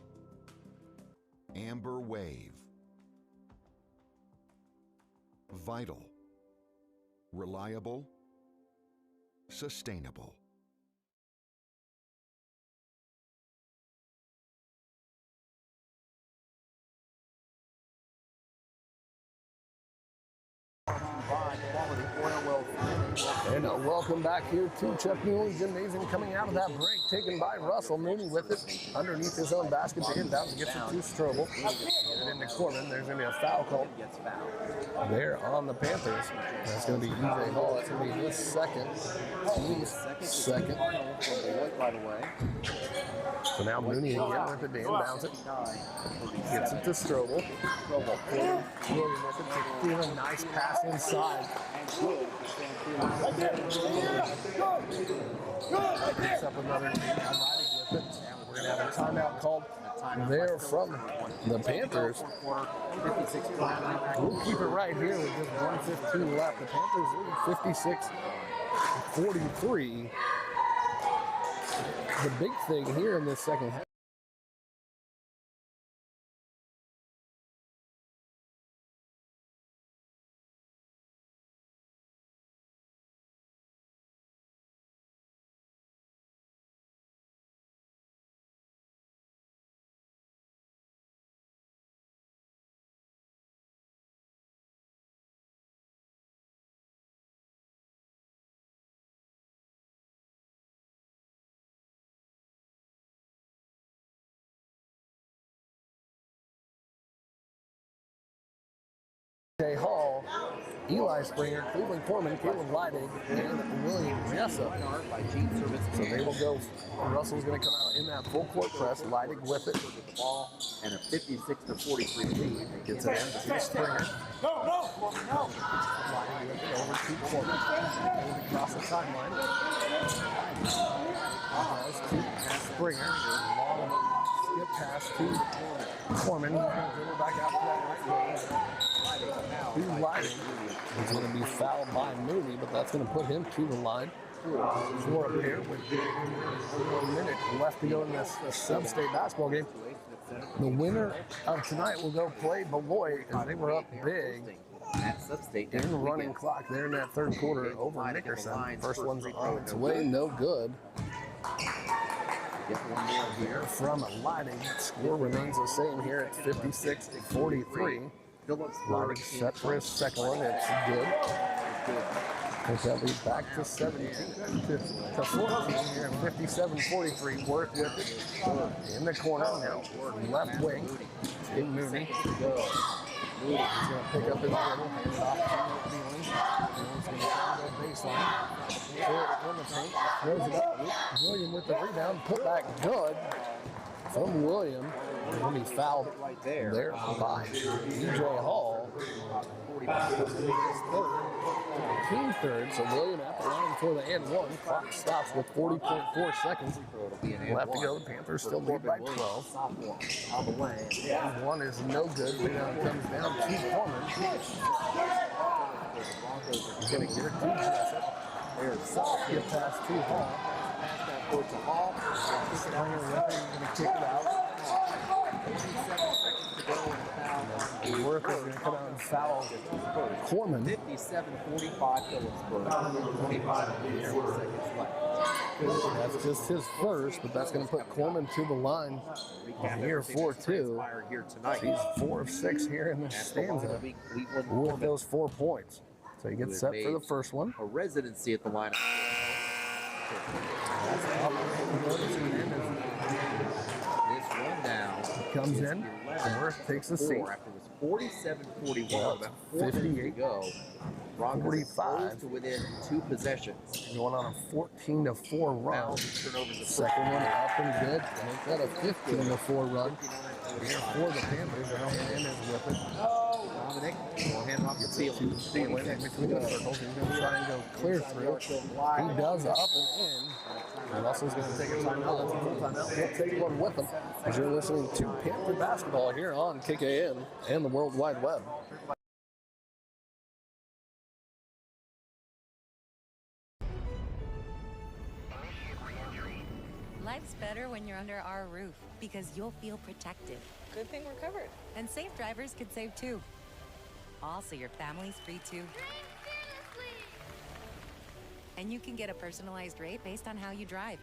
Amber Wave. Vital. Reliable. Sustainable. And welcome back here to Chuck Newell's Gymnasium, coming out of that break, taken by Russell. Mooney with it underneath his own basket to inbounds, gets it to Strobel. Get it into Corman. There's going to be a foul call there on the Panthers. That's going to be EJ Hall. That's going to be his second. Second. So now Mooney again with it to inbounds it. Gets it to Strobel. William with it. Feeling a nice pass inside. Picks up another lead. Lighting with it. We're going to have a timeout called there from the Panthers. We'll keep it right here with just 1:15 left. The Panthers lead 56-43. The big thing here in this second half. EJ Hall, Eli Springer, Cleveland Corman, Caleb Leidig, and William Jessup. So they will go. Russell's going to come out in that full court press. Leidig with it. And a 56-43 lead. Gets it in to Springer. No. Leidig with it over to Corman. Across the timeline. Pass to Springer. Long skip pass to Corman. He's going to dribble back out to that right wing. Leidig is going to be fouled by Mooney, but that's going to put him to the line for a pair with 1 minute left to go in this sub-state basketball game. The winner of tonight will go play Beloit, as they were up big in the running clock there in that third quarter over Nickerson. First one's on its way, no good. Get one more here from Leidig. Score remains the same here at 56-43. Leidig set for his second one. It's good. That leads back to 17 to 14 here at 57-43. Worth with it in the corner now. Left wing. Big Mooney. He's going to pick up his dribble. Hand it off to Beeland. Beeland's going to try to go baseline. Throw it in the paint. Throws it up. William with the rebound. Put back good from William. When he fouled there by EJ Hall. Team third, so William at the line for the and one. Clock stops with 40.4 seconds left to go. The Panthers still lead by 12. And one is no good. Rebound comes down to Corman. He's going to get it to Jessup. There's skip pass to Hall. Pass that forward to Hall. Springer with it. He's going to kick it out. 87 seconds to Walker's going to come out and foul Corman. 57-45 Phillipsburg. 45 seconds left. That's just his first, but that's going to put Corman to the line here 4-2. He's 4 of 6 here in the stanza with those 4 points. So he gets set for the first one. A residency at the line. This one down. Comes in. Worth takes a seat. After it was 47-41, about 58 to go. 45 to within 2 possessions. Going on a 14-4 run. Second one up and good. Make that a 15-4 run. Here for the Panthers. Now Hernandez with it. Dominic will hand off the field. Stay away between the circles. He's going to try and go clear through. He does up and in. And Russell's going to take a timeout. That's a full timeout. He'll take one with him. As you're listening to Panther Basketball here on KKN and the World Wide Web. Life's better when you're under our roof because you'll feel protected. Good thing we're covered. And safe drivers could save too. Also, your family's free too. And you can get a personalized rate based on how you drive.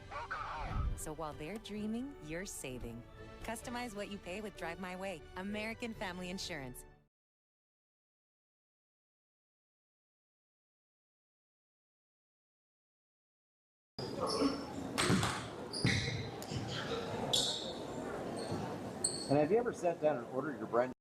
So while they're dreaming, you're saving. Customize what you pay with Drive My Way, American Family Insurance. And have you ever sat down and ordered your brand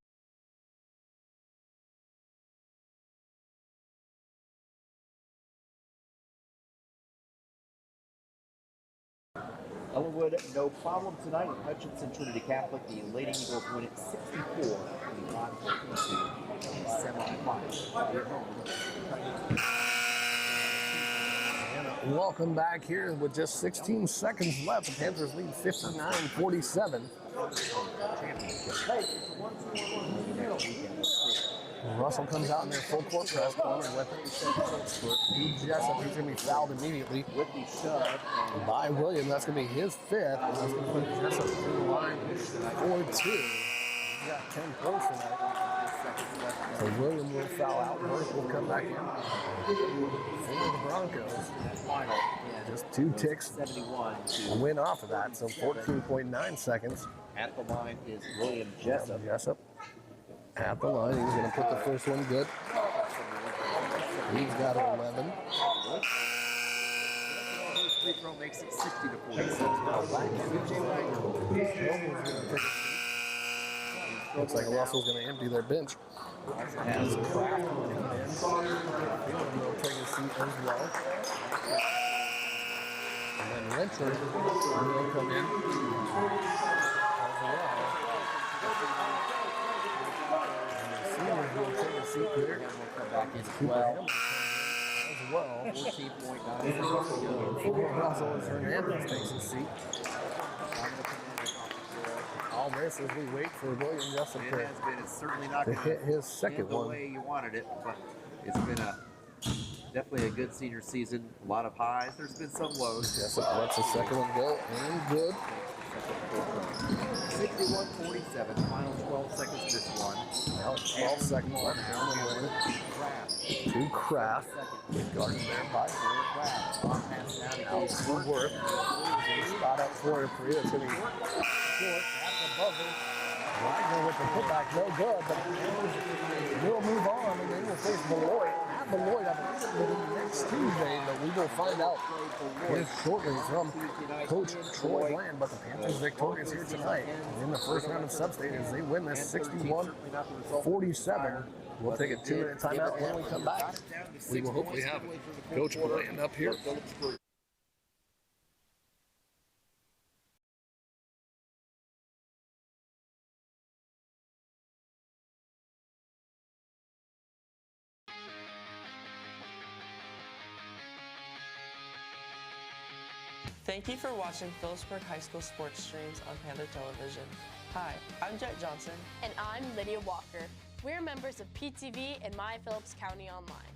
Ellenwood, no problem tonight at Hutchinson Trinity Catholic. The Lady Eagles win it 64 in the bottom to 75. Welcome back here with just 16 seconds left. The Panthers lead 59-47. Russell comes out in their full court press, corner with it. Jessup, he's going to be fouled immediately with the shove by William. That's going to be his 5th. That's going to put Jessup through the line 4-2. He's got 10 points tonight. So William will foul out. Worth will come back in for the Broncos. Just 2 ticks win off of that, so 14.9 seconds. At the line is William Jessup. Jessup at the line. He's going to put the first one good. He's got 11. Free throw makes it 60-47. Looks like Russell's going to empty their bench. As Kraft will come in. He'll take a seat as well. And then Richard will come in as well. Will take a seat here. We'll come back in as well. 14.9. Russell as Hernandez takes a seat. All this as we wait for William Jessup to hit his second one. The way you wanted it, but it's been definitely a good senior season. A lot of highs. There's been some lows. Jessup lets the second one go and good. 61-47, final 12 seconds this one. Now 12 seconds left. To Kraft. Guarded there by out to Worth. Spot up for it. It's going to be short at the buzzer. Wagner with the putback, no good, but we'll move on and they will face Beloit. At Beloit, I believe it will be next Tuesday, but we will find out here shortly from Coach Troy Bland. But the Panthers victorious here tonight in the first round of Sub-State as they win this 61-47. We'll take a 2-minute timeout when we come back. We will hopefully have Coach Bland up here. Thank you for watching Phillipsburg High School sports streams on Panther Television. Hi, I'm Jet Johnson. And I'm Lydia Walker. We're members of PTV and My Phillips County Online.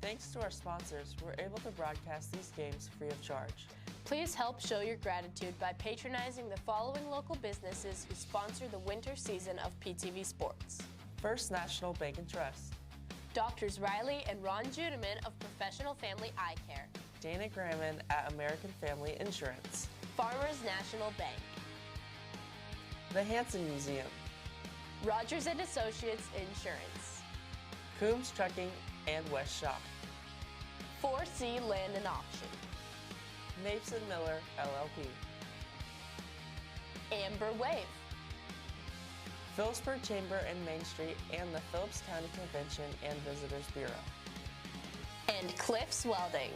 Thanks to our sponsors, we're able to broadcast these games free of charge. Please help show your gratitude by patronizing the following local businesses who sponsor the winter season of PTV Sports. First National Bank and Trust. Doctors Riley and Ron Judeman of Professional Family Eye Care. Dana Gramman at American Family Insurance. Farmers National Bank. The Hanson Museum. Rogers and Associates Insurance. Coombs Trucking and West Shop. 4C Land and Auction. Mapes and Miller, LLP. Amber Wave. Phillipsburg Chamber and Main Street and the Phillips County Convention and Visitors Bureau. And Cliffs Welding.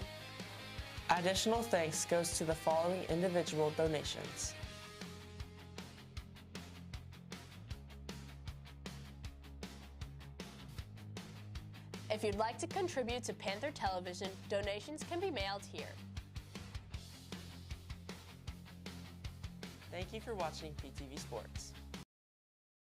Additional thanks goes to the following individual donations. If you'd like to contribute to Panther Television, donations can be mailed here. Thank you for watching PTV Sports.